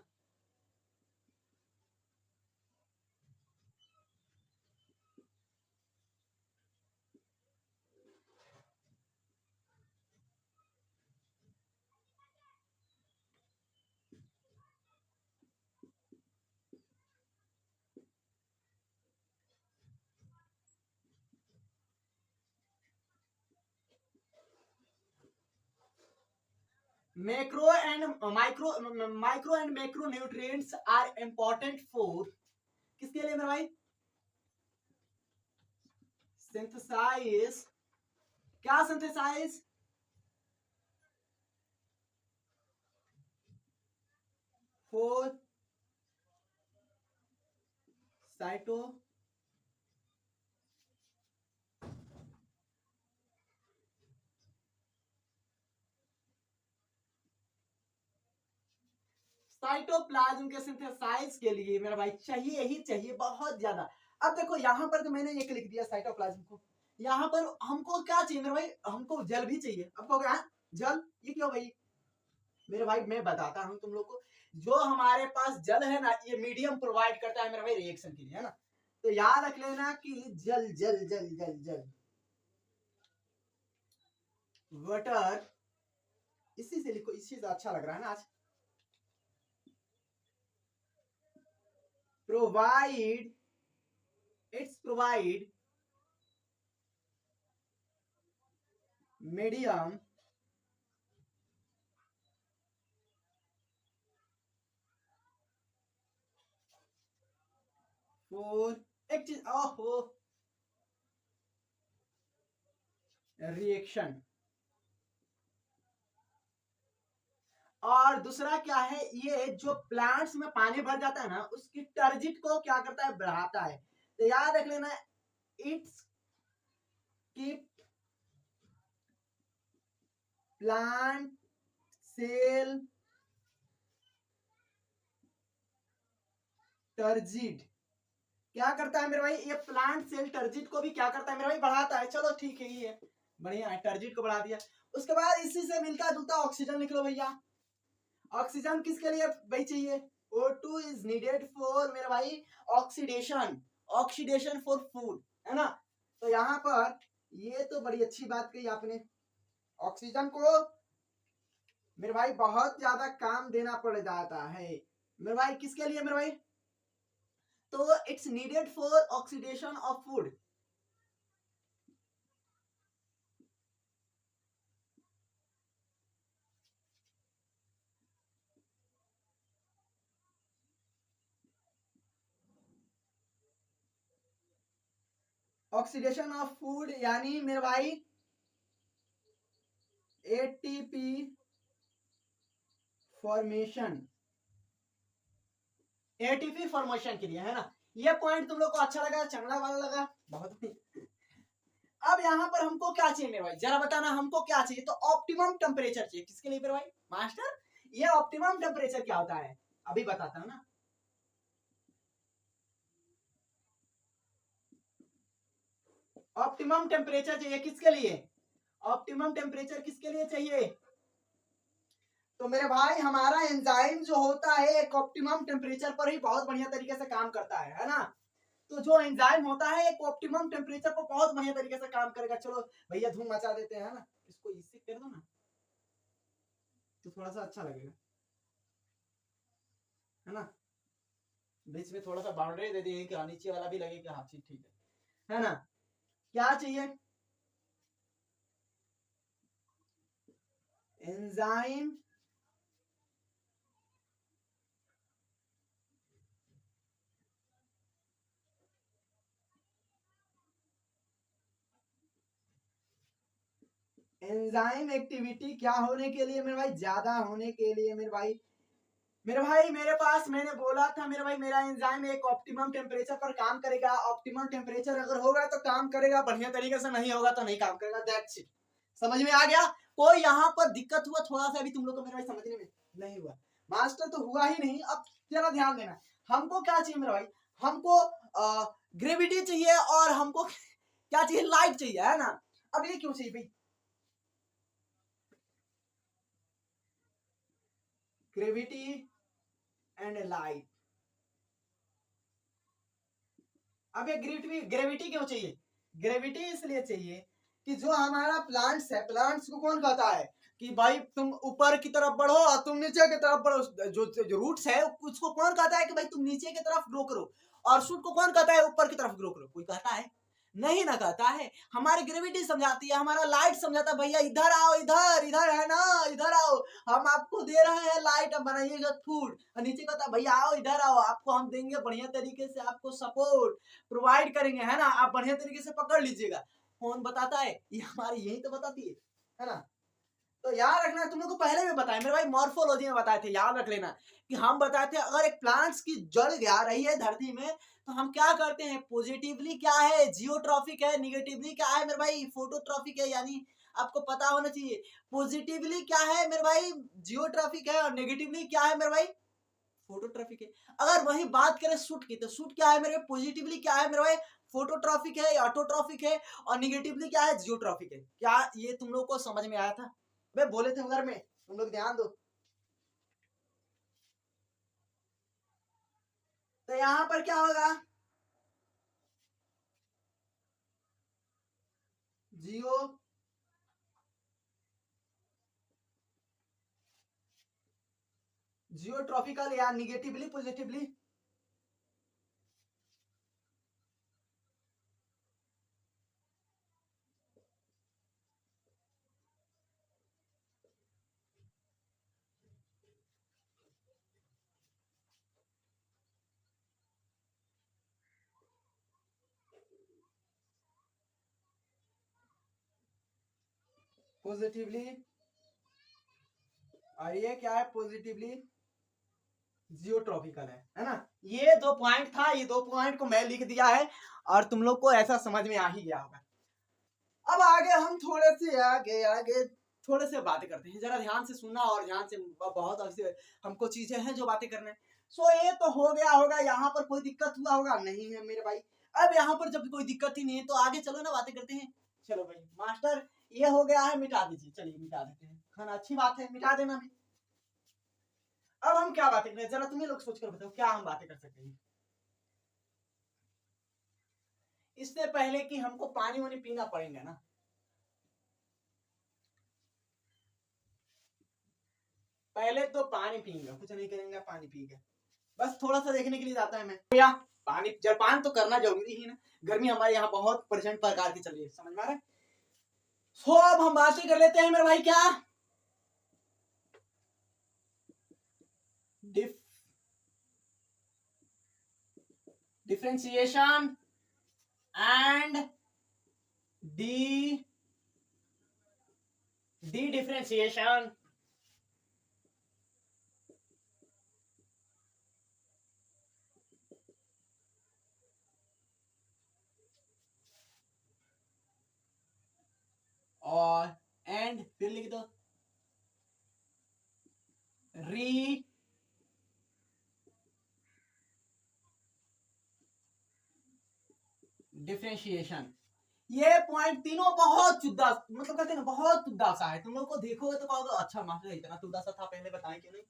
Macro and micro and macro nutrients are important for, किसके लिए मेरे भाई, सिंथेसाइज, क्या सिंथेसाइज, फॉर साइटो साइटोप्लाज्म के सिंथेसाइज के लिए मेरा भाई चाहिए ही चाहिए बहुत ज्यादा। अब देखो यहाँ पर तो मैंने एक लिख दिया साइटोप्लाज्म को, यहाँ पर हमको क्या चाहिए मेरे भाई, हमको जल भी चाहिए। अब कहोगे हाँ जल, ये क्यों भाई, मेरे भाई मैं बताता हूँ तुम लोग को, जो हमारे पास जल है ना, ये मीडियम प्रोवाइड करता है मेरे भाई रिएक्शन के लिए, है ना। तो याद रख लेना कि जल जल जल जल जल, वाटर, इसी से लिखो, इसी से अच्छा लग रहा है ना आज, provide, it's provide medium for एक चीज, ओहो, रिएक्शन। और दूसरा क्या है, ये जो प्लांट्स में पानी भर जाता है ना, उसकी टर्जिट को क्या करता है, बढ़ाता है। तो याद रख लेना, it's keep plant cell turgid, क्या करता है मेरे भाई, ये प्लांट सेल टर्जिट को भी क्या करता है मेरे भाई, बढ़ाता है। चलो ठीक है, ये बढ़िया है, टर्जिट को बढ़ा दिया। उसके बाद इसी से मिलता जुलता ऑक्सीजन लिख लो भैया, ऑक्सीजन किसके लिए भाई चाहिए? O2 इज नीडेड फॉर मेरे भाई ऑक्सीडेशन, ऑक्सीडेशन फॉर फूड, है ना। तो यहाँ पर ये तो बड़ी अच्छी बात कही आपने, ऑक्सीजन को मेरे भाई बहुत ज्यादा काम देना पड़ जाता है मेरे भाई, किसके लिए मेरे भाई? तो it's needed for oxidation of food. Oxidation of food यानी मेरे भाई एटीपी फॉर्मेशन, एटीपी फॉर्मेशन के लिए, है ना। ये पॉइंट तुम लोग को अच्छा लगा, चंगड़ा वाला लगा? बहुत। अब यहाँ पर हमको क्या चाहिए मेरे भाई, जरा बताना हमको क्या चाहिए? तो ऑप्टिमम टेम्परेचर चाहिए। किसके लिए मेरे भाई? मास्टर, ये ऑप्टिमम टेम्परेचर क्या होता है अभी बताता हूँ ना। ऑप्टिमम टेम्परेचर चाहिए किसके लिए? ऑप्टिमम टेम्परेचर किसके लिए चाहिए? तो मेरे भाई हमारा एंजाइम जो होता है एक ऑप्टिमम टेम्परेचर पर ही बहुत बढ़िया तरीके से काम करता है ना। तो जो एंजाइम होता है एक ऑप्टिमम टेम्परेचर पर बहुत बढ़िया तरीके से काम करेगा। चलो भैया धूम मचा देते हैं ना, इसको इससे कर दो ना तो थोड़ा सा अच्छा लगेगा, है ना। बीच में थोड़ा सा बाउंड्री दे दिए कि नीचे वाला भी लगे कि हाँ ठीक है ना। क्या चाहिए? एंजाइम एंजाइम एक्टिविटी क्या होने के लिए मेरे भाई? ज्यादा होने के लिए मेरे भाई। मेरे भाई मेरे पास मैंने बोला था मेरे भाई मेरा एंजाइम एक ऑप्टिमम टेम्परेचर पर काम करेगा। ऑप्टिमम टेम्परेचर अगर होगा तो काम करेगा बढ़िया तरीके से, नहीं होगा तो नहीं काम करेगा। That's it. समझ में आ गया? कोई यहाँ पर दिक्कत हुआ थोड़ा सा भी तुम लोग को मेरे भाई समझने में? नहीं हुआ मास्टर, तो हुआ ही नहीं। अब जरा ध्यान देना, हमको क्या चाहिए मेरे भाई? हमको ग्रेविटी चाहिए और हमको क्या चाहिए? लाइट चाहिए, है ना। अब ये क्यों चाहिए भाई? Gravity and light. अब ये ग्रेविटी ग्रेविटी क्यों चाहिए? ग्रेविटी इसलिए चाहिए कि जो हमारा प्लांट्स है, प्लांट्स को कौन कहता है कि भाई तुम ऊपर की तरफ बढ़ो और तुम नीचे की तरफ बढ़ो। जो रूट्स है उसको कौन कहता है कि भाई तुम नीचे की तरफ ग्रो करो, और शूट को कौन कहता है ऊपर की तरफ ग्रो करो? कोई कहता है? नहीं ना कहता है। हमारी ग्रेविटी समझाती है, हमारा लाइट समझाता है भैया इधर आओ, इधर इधर है ना, इधर आओ, हम आपको दे रहे हैं लाइट, अब बनाइएगा फूड। और नीचे कहता है भैया आओ इधर आओ, आपको हम देंगे बढ़िया तरीके से, आपको सपोर्ट प्रोवाइड करेंगे, है ना, आप बढ़िया तरीके से पकड़ लीजिएगा। कौन बताता है? ये हमारी यही तो बताती है ना। तो याद रखना, तुम लोग को पहले भी बताया मेरे भाई, मॉर्फोलॉजी में बताए थे, याद रख लेना कि हम बताए थे अगर एक प्लांट्स की जड़ जा रही है धरती में तो हम क्या करते हैं? पॉजिटिवली क्या है? जियोट्रॉफिक है। निगेटिवली क्या है मेरे भाई? फोटोट्रॉफिक है। यानी आपको पता होना चाहिए पॉजिटिवली क्या है मेरे भाई? जियोट्रॉफिक है। और नेगेटिवली क्या है मेरे भाई? फोटोट्रॉफिक है। अगर वही बात करें सूट की, तो सूट क्या है मेरे? पॉजिटिवली क्या है मेरे भाई? फोटोट्रॉफिक है, ऑटोट्रॉफिक है। और निगेटिवली क्या है? जियोट्रॉफिक है। क्या ये तुम लोग को समझ में आया था? वे बोले थे उधर में, तुम लोग ध्यान दो। तो यहाँ पर क्या होगा? जियो जियोट्रॉफिकल या निगेटिवली पॉजिटिवली? पॉजिटिवली। और ये क्या है? पॉजिटिवली जियोट्रॉपिकल है ना। ये दो पॉइंट था, ये दो पॉइंट को मैं लिख दिया है और तुम लोग को ऐसा समझ में आ ही गया होगा। अब आगे हम थोड़े से आगे आगे थोड़े से बातें करते हैं, जरा ध्यान से सुनना और ध्यान से, बहुत ऐसे हमको चीजें हैं जो बातें करने। सो ये तो हो गया होगा, यहाँ पर कोई दिक्कत हुआ होगा? नहीं है मेरे भाई। अब यहाँ पर जब कोई दिक्कत ही नहीं है तो आगे चलो ना बातें करते हैं। चलो भाई मास्टर, ये हो गया है, मिटा दीजिए। चलिए मिटा देते हैं, खाना अच्छी बात है, मिटा देना भी। अब हम क्या बातें करें, जरा तुम्हें लोग सोच कर बताओ क्या हम बातें कर सकते हैं। इससे पहले कि हमको पानी वानी पीना पड़ेगा ना, पहले तो पानी पिएंगे, कुछ नहीं करेंगे, पानी पिएंगे, बस थोड़ा सा देखने के लिए जाता है मैं भैया। पानी जलपान तो करना जरूरी ही ना, गर्मी हमारे यहाँ बहुत प्रचंड प्रकार की चल रही है, समझ में आ रहा है। सो अब हम बातें कर लेते हैं मेरे भाई, क्या डिफरेंशिएशन एंड डी डिफरेंशिएशन और एंड फिर लिख दो री डिफरेंशिएशन। ये पॉइंट तीनों बहुत चुद्दा, मतलब कहते हैं ना बहुत चुद्दा सा है, तुम लोग को देखोगे तो कहोगे अच्छा मास्टर इतना चुद्दा सा था, पहले बताएं क्यों नहीं।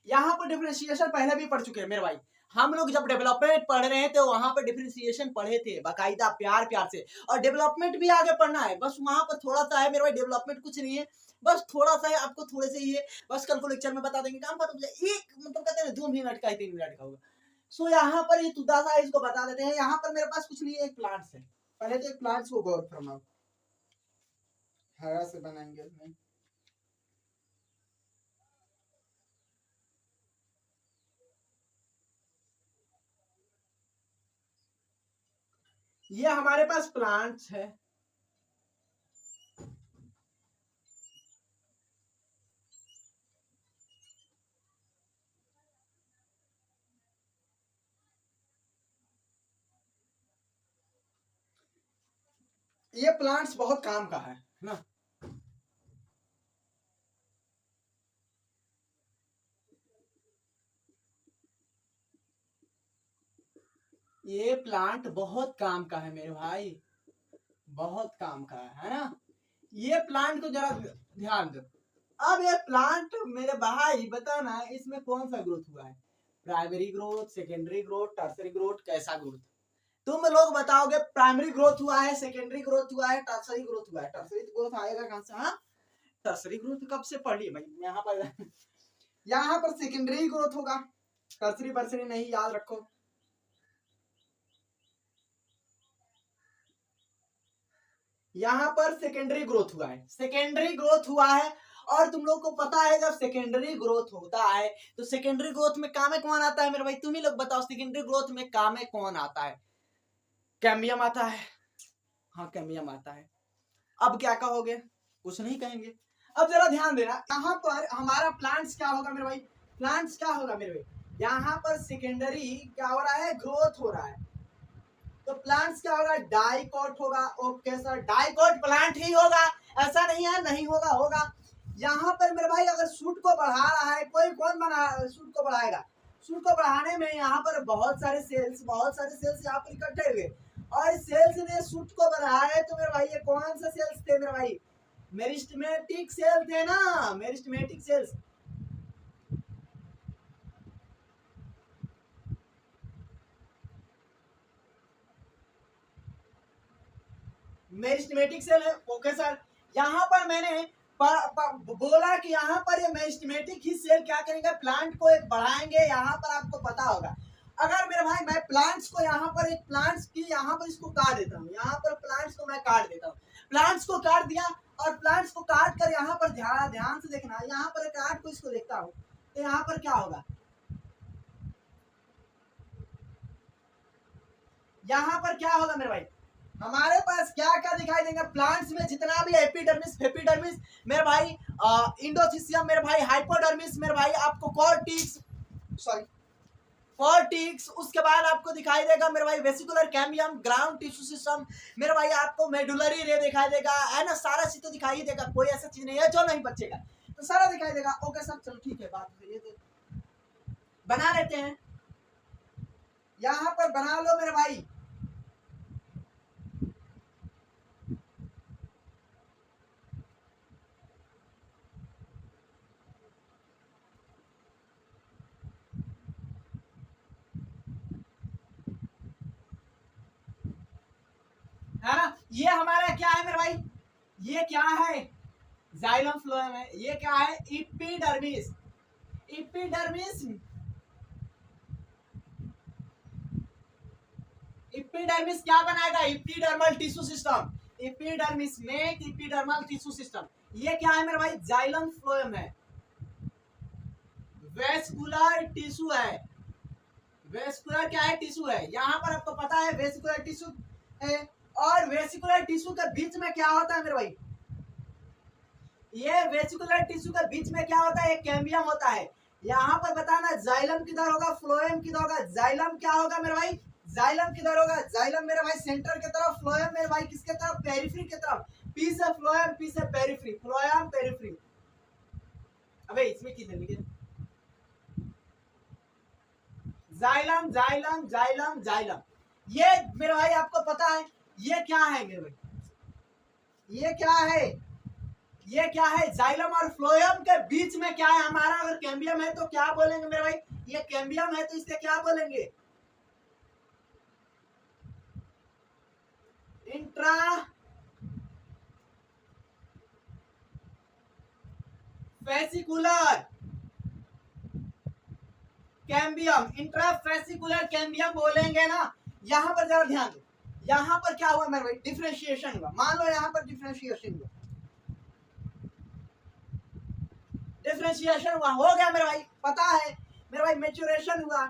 यहाँ पर डिफरेंशिएशन पहले भी पढ़ चुके हैं मेरे भाई, हम लोग जब डेवलपमेंट पढ़ रहे थे वहां पर डिफरेंशिएशन पढ़े थे बाकायदा प्यार प्यार से, और डेवलपमेंट भी आगे पढ़ना है, बस वहां पर थोड़ा सा है मेरे भाई, डेवलपमेंट कुछ नहीं है, बस थोड़ा सा है, आपको थोड़े से ही है, बस कल को लेक्चर में बता देंगे, काम खत्म हो जाए। एक मतलब कहते हैं 2 मिनट का है, 3 मिनट का होगा। सो यहाँ पर ये तुदा सा इसको बता देते हैं, यहाँ पर मेरे पास कुछ नहीं है, एक प्लांट्स है, पहले तो एक प्लांट्स को गौर फरमाओ, हरा से बनाएंगे उसमें। ये हमारे पास प्लांट्स है, ये प्लांट्स बहुत काम का है ना। ये प्लांट बहुत काम का है मेरे भाई, बहुत काम का है ना। ये प्लांट को जरा ध्यान दो। अब ये प्लांट मेरे भाई बताना इसमें कौन सा ग्रोथ हुआ है, primary growth, secondary growth, tertiary growth, कैसा ग्रोथ। तुम लोग बताओगे प्राइमरी ग्रोथ हुआ है, सेकेंडरी ग्रोथ हुआ है, टर्सरी ग्रोथ हुआ है। टर्सरी ग्रोथ आएगा कहां से, हाँ टर्सरी ग्रोथ कब से पढ़ ली भाई, यहाँ पर यहाँ पर सेकेंडरी ग्रोथ होगा, टर्सरी बर्सरी नहीं, याद रखो। यहाँ पर सेकेंडरी ग्रोथ हुआ है, सेकेंडरी ग्रोथ हुआ है, और तुम लोग को पता है जब सेकेंडरी ग्रोथ होता है तो सेकेंडरी ग्रोथ में काम में कौन आता है मेरे भाई, तुम ही लोग बताओ, सेकेंडरी ग्रोथ में काम में कौन आता है, कैम्बियम आता है, हाँ कैम्बियम आता है। अब क्या कहोगे, कुछ नहीं कहेंगे। अब जरा ध्यान देना, यहाँ पर हमारा प्लांट्स क्या होगा मेरे भाई, प्लांट्स क्या होगा मेरे भाई, यहाँ पर सेकेंडरी क्या हो रहा है, ग्रोथ हो रहा है, तो प्लांट्स क्या होगा, डाइकोट होगा। ओके सर, डाइकोट प्लांट ही होगा, ऐसा नहीं है नहीं होगा, होगा। यहाँ पर मेरे भाई अगर सूट को बढ़ा रहा है कोई, कौन बना सूट को बढ़ाएगा, सूट को बढ़ाने में यहाँ पर बहुत सारे सेल्स यहाँ पर इकट्ठे हुए, और सेल्स ने सूट को बढ़ाया है, तो मेरे भाई ये कौन सा सेल्स थे मेरे भाई, मेरिस्टेमेटिक सेल थे ना, मेरिस्टेमेटिक सेल्स। मेरिस्टेमेटिक सेल है, ओके सर। यहाँ पर मैंने बोला कि यहाँ पर ये मेरिस्टेमेटिक ही सेल क्या करेंगे, प्लांट को एक बढ़ाएंगे, यहाँ पर आपको पता होगा। अगर मेरे भाई मैं प्लांट्स को यहाँ पर एक प्लांट्स की यहाँ पर इसको काट देता हूँ, यहाँ पर प्लांट्स को मैं काट देता हूँ, प्लांट्स को काट दिया, और प्लांट्स को काट कर यहाँ पर ध्यान से देखना, यहाँ पर काट को इसको देखता हूँ, तो यहाँ पर क्या होगा, यहाँ पर क्या होगा मेरे भाई, हमारे पास क्या क्या दिखाई देंगे प्लांट्स में, जितना भी एपिडर्मिस फेपिडर्मिस मेरे भाई, इंडोथिसियम मेरे भाई, हाइपोडर्मिस मेरे भाई, आपको कॉर्टिक्स, सॉरी कॉर्टिक्स, उसके बाद आपको दिखाई देगा मेरे भाई vesicular cambium, ground tissue system मेरे भाई, आपको मेडुलरी रे दिखाई देगा, है ना, सारा चीज तो दिखाई देगा, कोई ऐसा चीज नहीं है जो नहीं बचेगा, तो सारा दिखाई देगा। ओके सर चलो ठीक है, बात ये तो बना लेते हैं, यहाँ पर बना लो मेरे भाई। ये हमारा क्या है मेरे भाई, ये क्या है, जाइलम फ्लोएम है। ये क्या है, इपिडर्मिस। इपिडर्मिस, इपिडर्मिस क्या बनाएगा, इपिडर्मल टिश्यू सिस्टम। इपिडर्मिस में इपिडर्मल टिश्यू सिस्टम। ये क्या है मेरे भाई, जाइलम फ्लोएम है। वेस्कुलर टिश्यू है, वेस्कुलर क्या है, टिश्यू है। यहाँ पर आपको पता है वेस्कुलर टिश्यू है, और वेस्कुलर टिश्यू के बीच में क्या होता है मेरे भाई, ये वेस्कुलर टिश्यू के बीच में क्या होता है, एक कैम्बियम होता है। यहाँ पर बताना जाइलम किधर होगा, फ्लोएम किधर होगा। जाइलम क्या होगा मेरे भाई, जाइलम किधर होगा, जाइलम मेरे भाई सेंटर की तरफ, फ्लोएम मेरे भाई किसके तरफ, पेरिफेरी की तरफ। पी से फ्लोएम, पी से पेरिफेरी, फ्लोएम पेरिफेरी। अबे इसमें किधर लिखे, जाइलम जाइलम जाइलम जाइलम। ये मेरे भाई आपको पता है ये क्या है मेरे भाई, ये क्या है, ये क्या है, जाइलम और फ्लोएम के बीच में क्या है हमारा, अगर कैम्बियम है तो क्या बोलेंगे मेरे भाई, ये कैम्बियम है तो इसे क्या बोलेंगे, intra fascicular cambium, intrafascicular cambium बोलेंगे ना। यहाँ पर जरा ध्यान दो, यहाँ पर क्या हुआ मेरे भाई, डिफरेंशिएशन हुआ। मान लो यहाँ पर डिफरेंशिएशन हुआ, डिफरेंशिएशन हुआ, हो गया मेरे भाई, पता है मेरे भाई, मेचुरेशन हुआ,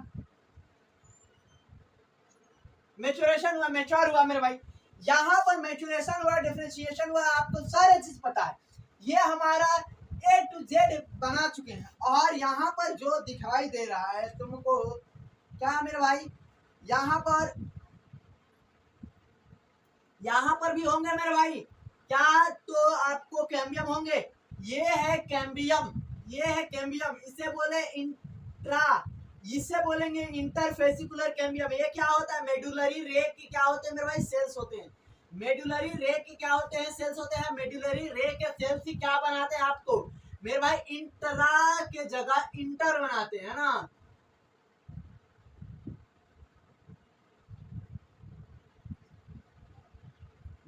मेचुरेशन हुआ, मेच्योर हुआ मेरे भाई। यहाँ पर मेचुरेशन हुआ, डिफरेंशिएशन हुआ, आपको सारे चीज पता है। ये हमारा ए टू जेड बना चुके हैं। और यहाँ पर जो दिखाई दे रहा है तुमको क्या मेरे भाई, यहाँ पर भी होंगे मेरे भाई क्या, तो आपको कैम्बियम होंगे। ये है कैम्बियम, ये है कैम्बियम, इसे बोले इंट्रा, इसे बोलेंगे इंटरफेसिकुलर कैम्बियम। ये क्या होता है, मेडुलरी रे की क्या होते हैं मेरे भाई, सेल्स होते हैं। मेडुलरी रे के क्या होते हैं, सेल्स होते हैं। मेडुलरी रे के सेल्स ही क्या बनाते हैं आपको मेरे भाई, इंट्रा के जगह इंटर बनाते हैं ना।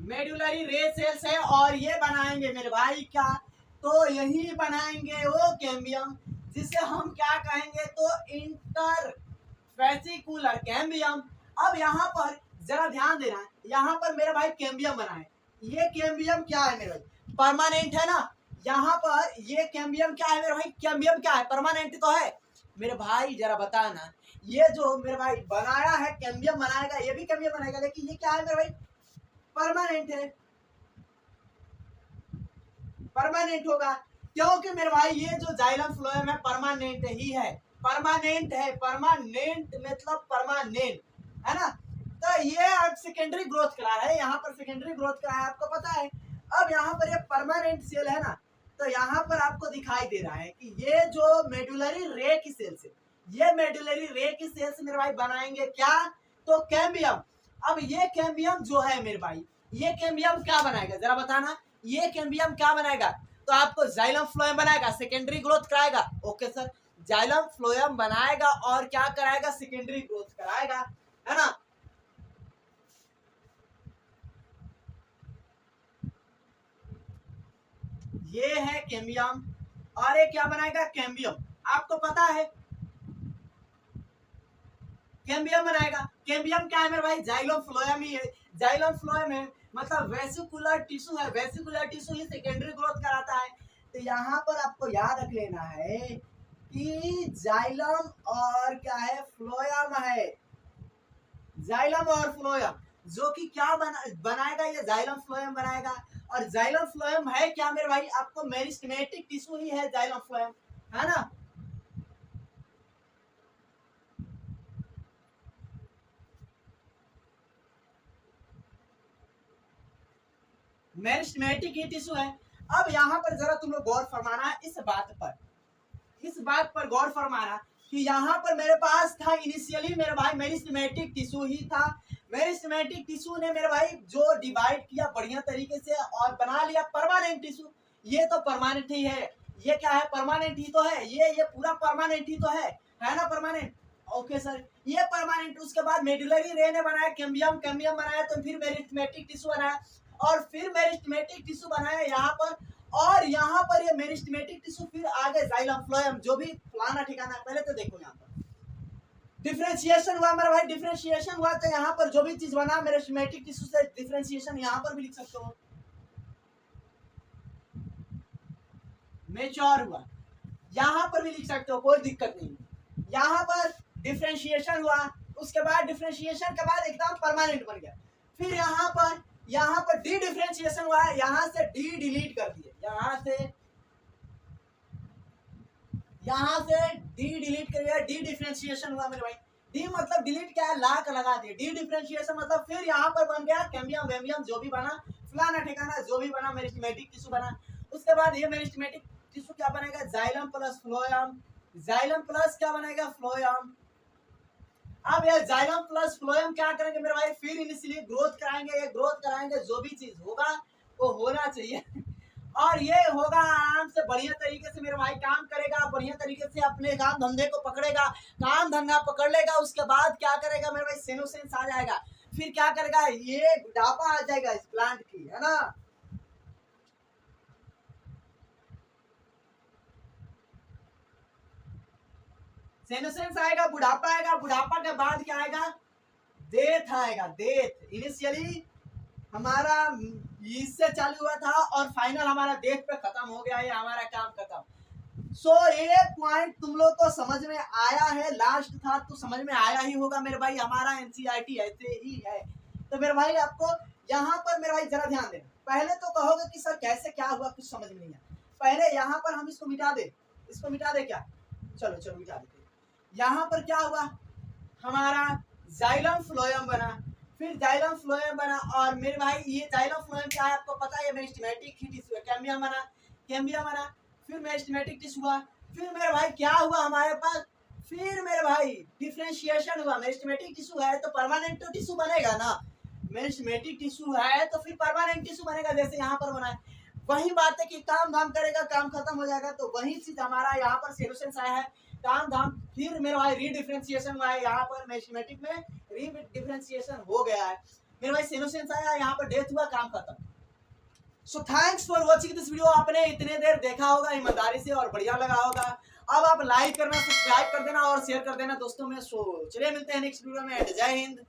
मेडुलरी रे सेल्स है, और ये बनाएंगे मेरे भाई क्या, तो यही बनाएंगे वो कैम्बियम, जिसे हम क्या कहेंगे, तो इंटर वेसिकुलर कैम्बियम। अब यहाँ पर जरा ध्यान देना है, यहाँ पर मेरे भाई कैम्बियम बना है। ये कैम्बियम क्या है मेरे भाई, परमानेंट है ना। यहाँ पर ये कैम्बियम क्या है मेरे भाई, कैम्बियम क्या है, परमानेंट तो है मेरे भाई। जरा बताना, ये जो मेरे भाई बनाया है कैम्बियम बनाएगा, ये भी कैम्बियम बनाएगा, लेकिन ये क्या है मेरे भाई, परमानेंट है, परमानेंट होगा। क्योंकि मेरे भाई ये जो जाइलम फ्लोएम है परमानेंट ही है, परमानेंट है, परमानेंट मतलब परमानेंट है ना। तो ये अब सेकेंडरी ग्रोथ करा है, यहाँ पर सेकेंडरी ग्रोथ करा है, आपको पता है। अब यहाँ पर ये परमानेंट सेल है ना, तो यहाँ पर आपको दिखाई दे रहा है कि ये जो मेडुलरी रे की सेल्स है, ये मेडुलरी रे की सेल्स मेरे भाई बनाएंगे क्या, तो कैम्बियम। अब ये कैम्बियम जो है मेरे भाई, ये कैम्बियम क्या बनाएगा जरा बताना, ये कैम्बियम क्या बनाएगा, तो आपको जाइलम फ्लोएम बनाएगा, सेकेंडरी ग्रोथ कराएगा। ओके सर, जाइलम फ्लोएम बनाएगा और क्या कराएगा, सेकेंडरी ग्रोथ कराएगा, है ना। ये है कैम्बियम, और ये क्या बनाएगा, कैम्बियम। आपको पता है कैम्बियम बनाएगा। कैम्बियम क्या है मेरे भाई, जाइलम फ्लोएम ही है। जाइलम फ्लोएम है मतलब वेसिकुलर टिश्यू है, वेसिकुलर टिश्यू ही सेकेंडरी ग्रोथ कराता है। तो यहाँ पर आपको याद रख लेना है कि जाइलम और क्या है, फ्लोएम है। जाइलम और फ्लोएम जो कि क्या बनाएगा, ये जाइलम फ्लोएम बनाएगा। और जाइलम फ्लोएम है क्या मेरे भाई, आपको मेरिस्टेमेटिक टिश्यू ही है जाइलम फ्लोएम, है ना। मेरिस्टेमेटिक ही टिश्यू है। अब यहाँ पर जरा तुम लोग गौर फरमाना है इस बात पर, इस बात पर गौर फरमाना कि यहाँ पर मेरे पास था इनिशियली मेरे भाई मेरिस्टेमेटिक टिश्यू ही था। मेरिस्टेमेटिक टिश्यू ने मेरे भाई जो डिवाइड किया बढ़िया तरीके से और बना लिया परमानेंट टिश्यू। ये तो परमानेंट ही है, ये क्या है, परमानेंट ही तो है, ये पूरा परमानेंट ही तो है ना, परमानेंट। ओके सर, ये परमानेंट। उसके बाद मेडुलरी रे ने बनाया कैम्बियम, कैम्बियम बनाया तो फिर मेरिस्टेमेटिक टिश्यू बनाया। और फिर मेरिस्टेमेटिक टिश्यू बनाया यहाँ पर, और यहाँ पर ये मेरिस्टेमेटिक टिश्यू फिर आगे जाइलम फ्लोएम, जो भी फलाना ठिकाना। पहले तो देखो यहाँ पर डिफरेंशिएशन हुआ मेरा भाई, डिफरेंशिएशन हुआ तो यहाँ पर जो भी चीज बना मेरिस्टेमेटिक टिश्यू से डिफरेंशिएशन यहाँ पर भी लिख सकते हो, मेच्योर हुआ यहाँ पर भी लिख सकते हो, कोई दिक्कत नहीं। यहाँ पर डिफरेंशिएशन हुआ, उसके बाद डिफरेंशिएशन के बाद एकदम परमानेंट बन गया। फिर यहाँ पर डी डिफरेंशिएशन हुआ, यहाँ से डी डिलीट कर दिए, यहाँ से डी डिलीट कर दिया, डी डिफरेंशिएशन हुआ मेरे भाई। डी मतलब डिलीट क्या है, लाक लगा दिए। डी डिफरेंशिएशन मतलब फिर यहाँ पर बन गया कैम्बियम वेम्बियम, जो भी बना फलाना ठिकाना, जो भी बना मेरिस्टेमेटिक टिश्यू बना। उसके बाद ये मेरिस्टेमेटिक टिश्यू क्या बनेगा, xylem plus phloem, xylem plus क्या बनेगा, फ्लोएम। अब ये जाइलम प्लस फ्लोएम क्या करेंगे मेरे भाई, फिर इनिशियली ग्रोथ कराएंगे। ये ग्रोथ कराएंगे, जो भी चीज होगा वो होना चाहिए और ये होगा आराम से बढ़िया तरीके से मेरे भाई काम करेगा, बढ़िया तरीके से अपने काम धंधे को पकड़ेगा, काम धंधा पकड़ लेगा। उसके बाद क्या करेगा मेरे भाई, सेनोसेंस आ जाएगा। फिर क्या करेगा, ये बुढ़ापा आ जाएगा इस प्लांट की, है ना। सेनोसेंस आएगा, बुढ़ापा आएगा, बुढ़ापा के बाद क्या आएगा, डेथ आएगा। डेथ इनिशियली हमारा इससे चालू हुआ था और फाइनल हमारा डेथ पे खत्म हो गया, ये हमारा काम खत्म। सो ये पॉइंट तुम लोग को समझ में आया है, लास्ट था तो समझ में आया ही होगा मेरे भाई। हमारा एनसीईआरटी ऐसे ही है। तो मेरे भाई आपको यहाँ पर मेरे भाई जरा ध्यान देना। पहले तो कहोगे कि सर कैसे क्या हुआ, कुछ समझ में नहीं आया। पहले यहाँ पर हम इसको मिटा दे, इसको मिटा दे क्या, चलो मिटा देते। यहाँ पर क्या हुआ, हमारा जाइलम फ्लोएम बना, फिर जाइलम फ्लोएम बना। और मेरे भाई ये जाइलम फ्लोएम क्या है आपको पता है, ये मेरिस्टेमेटिक ही टिश्यू है। कैम्बियम बना, फिर मेरिस्टेमेटिक टिश्यू हुआ। फिर मेरे भाई क्या हुआ हमारे पास, फिर मेरे भाई डिफरेंशिएशन हुआ। मेरिस्टेमेटिक टिश्यू है तो परमानेंट तो टिश्यू बनेगा ना, मेरिस्टेमेटिक टिश्यू है तो फिर परमानेंट टिश्यू बनेगा, जैसे यहाँ पर बना है। वही बात है कि काम धाम करेगा, काम खत्म हो जाएगा। तो वही चीज हमारा यहाँ पर सेनोसेंस आया है, काम धाम। फिर मेरे भाई रीडिफरेंशिएशन हुआ है, यहाँ पर मेरिस्टेमेटिक में रीडिफरेंशिएशन हो गया है। मेरे भाई सेनोसेंस आया, यहाँ पर डेथ हुआ, काम खत्म। So thanks for watching this video. आपने इतने देर देखा होगा ईमानदारी से और बढ़िया लगा होगा। अब आप लाइक करना, सब्सक्राइब कर देना और शेयर कर देना दोस्तों में। सो चलिए मिलते हैं नेक्स्ट वीडियो में। जय हिंद।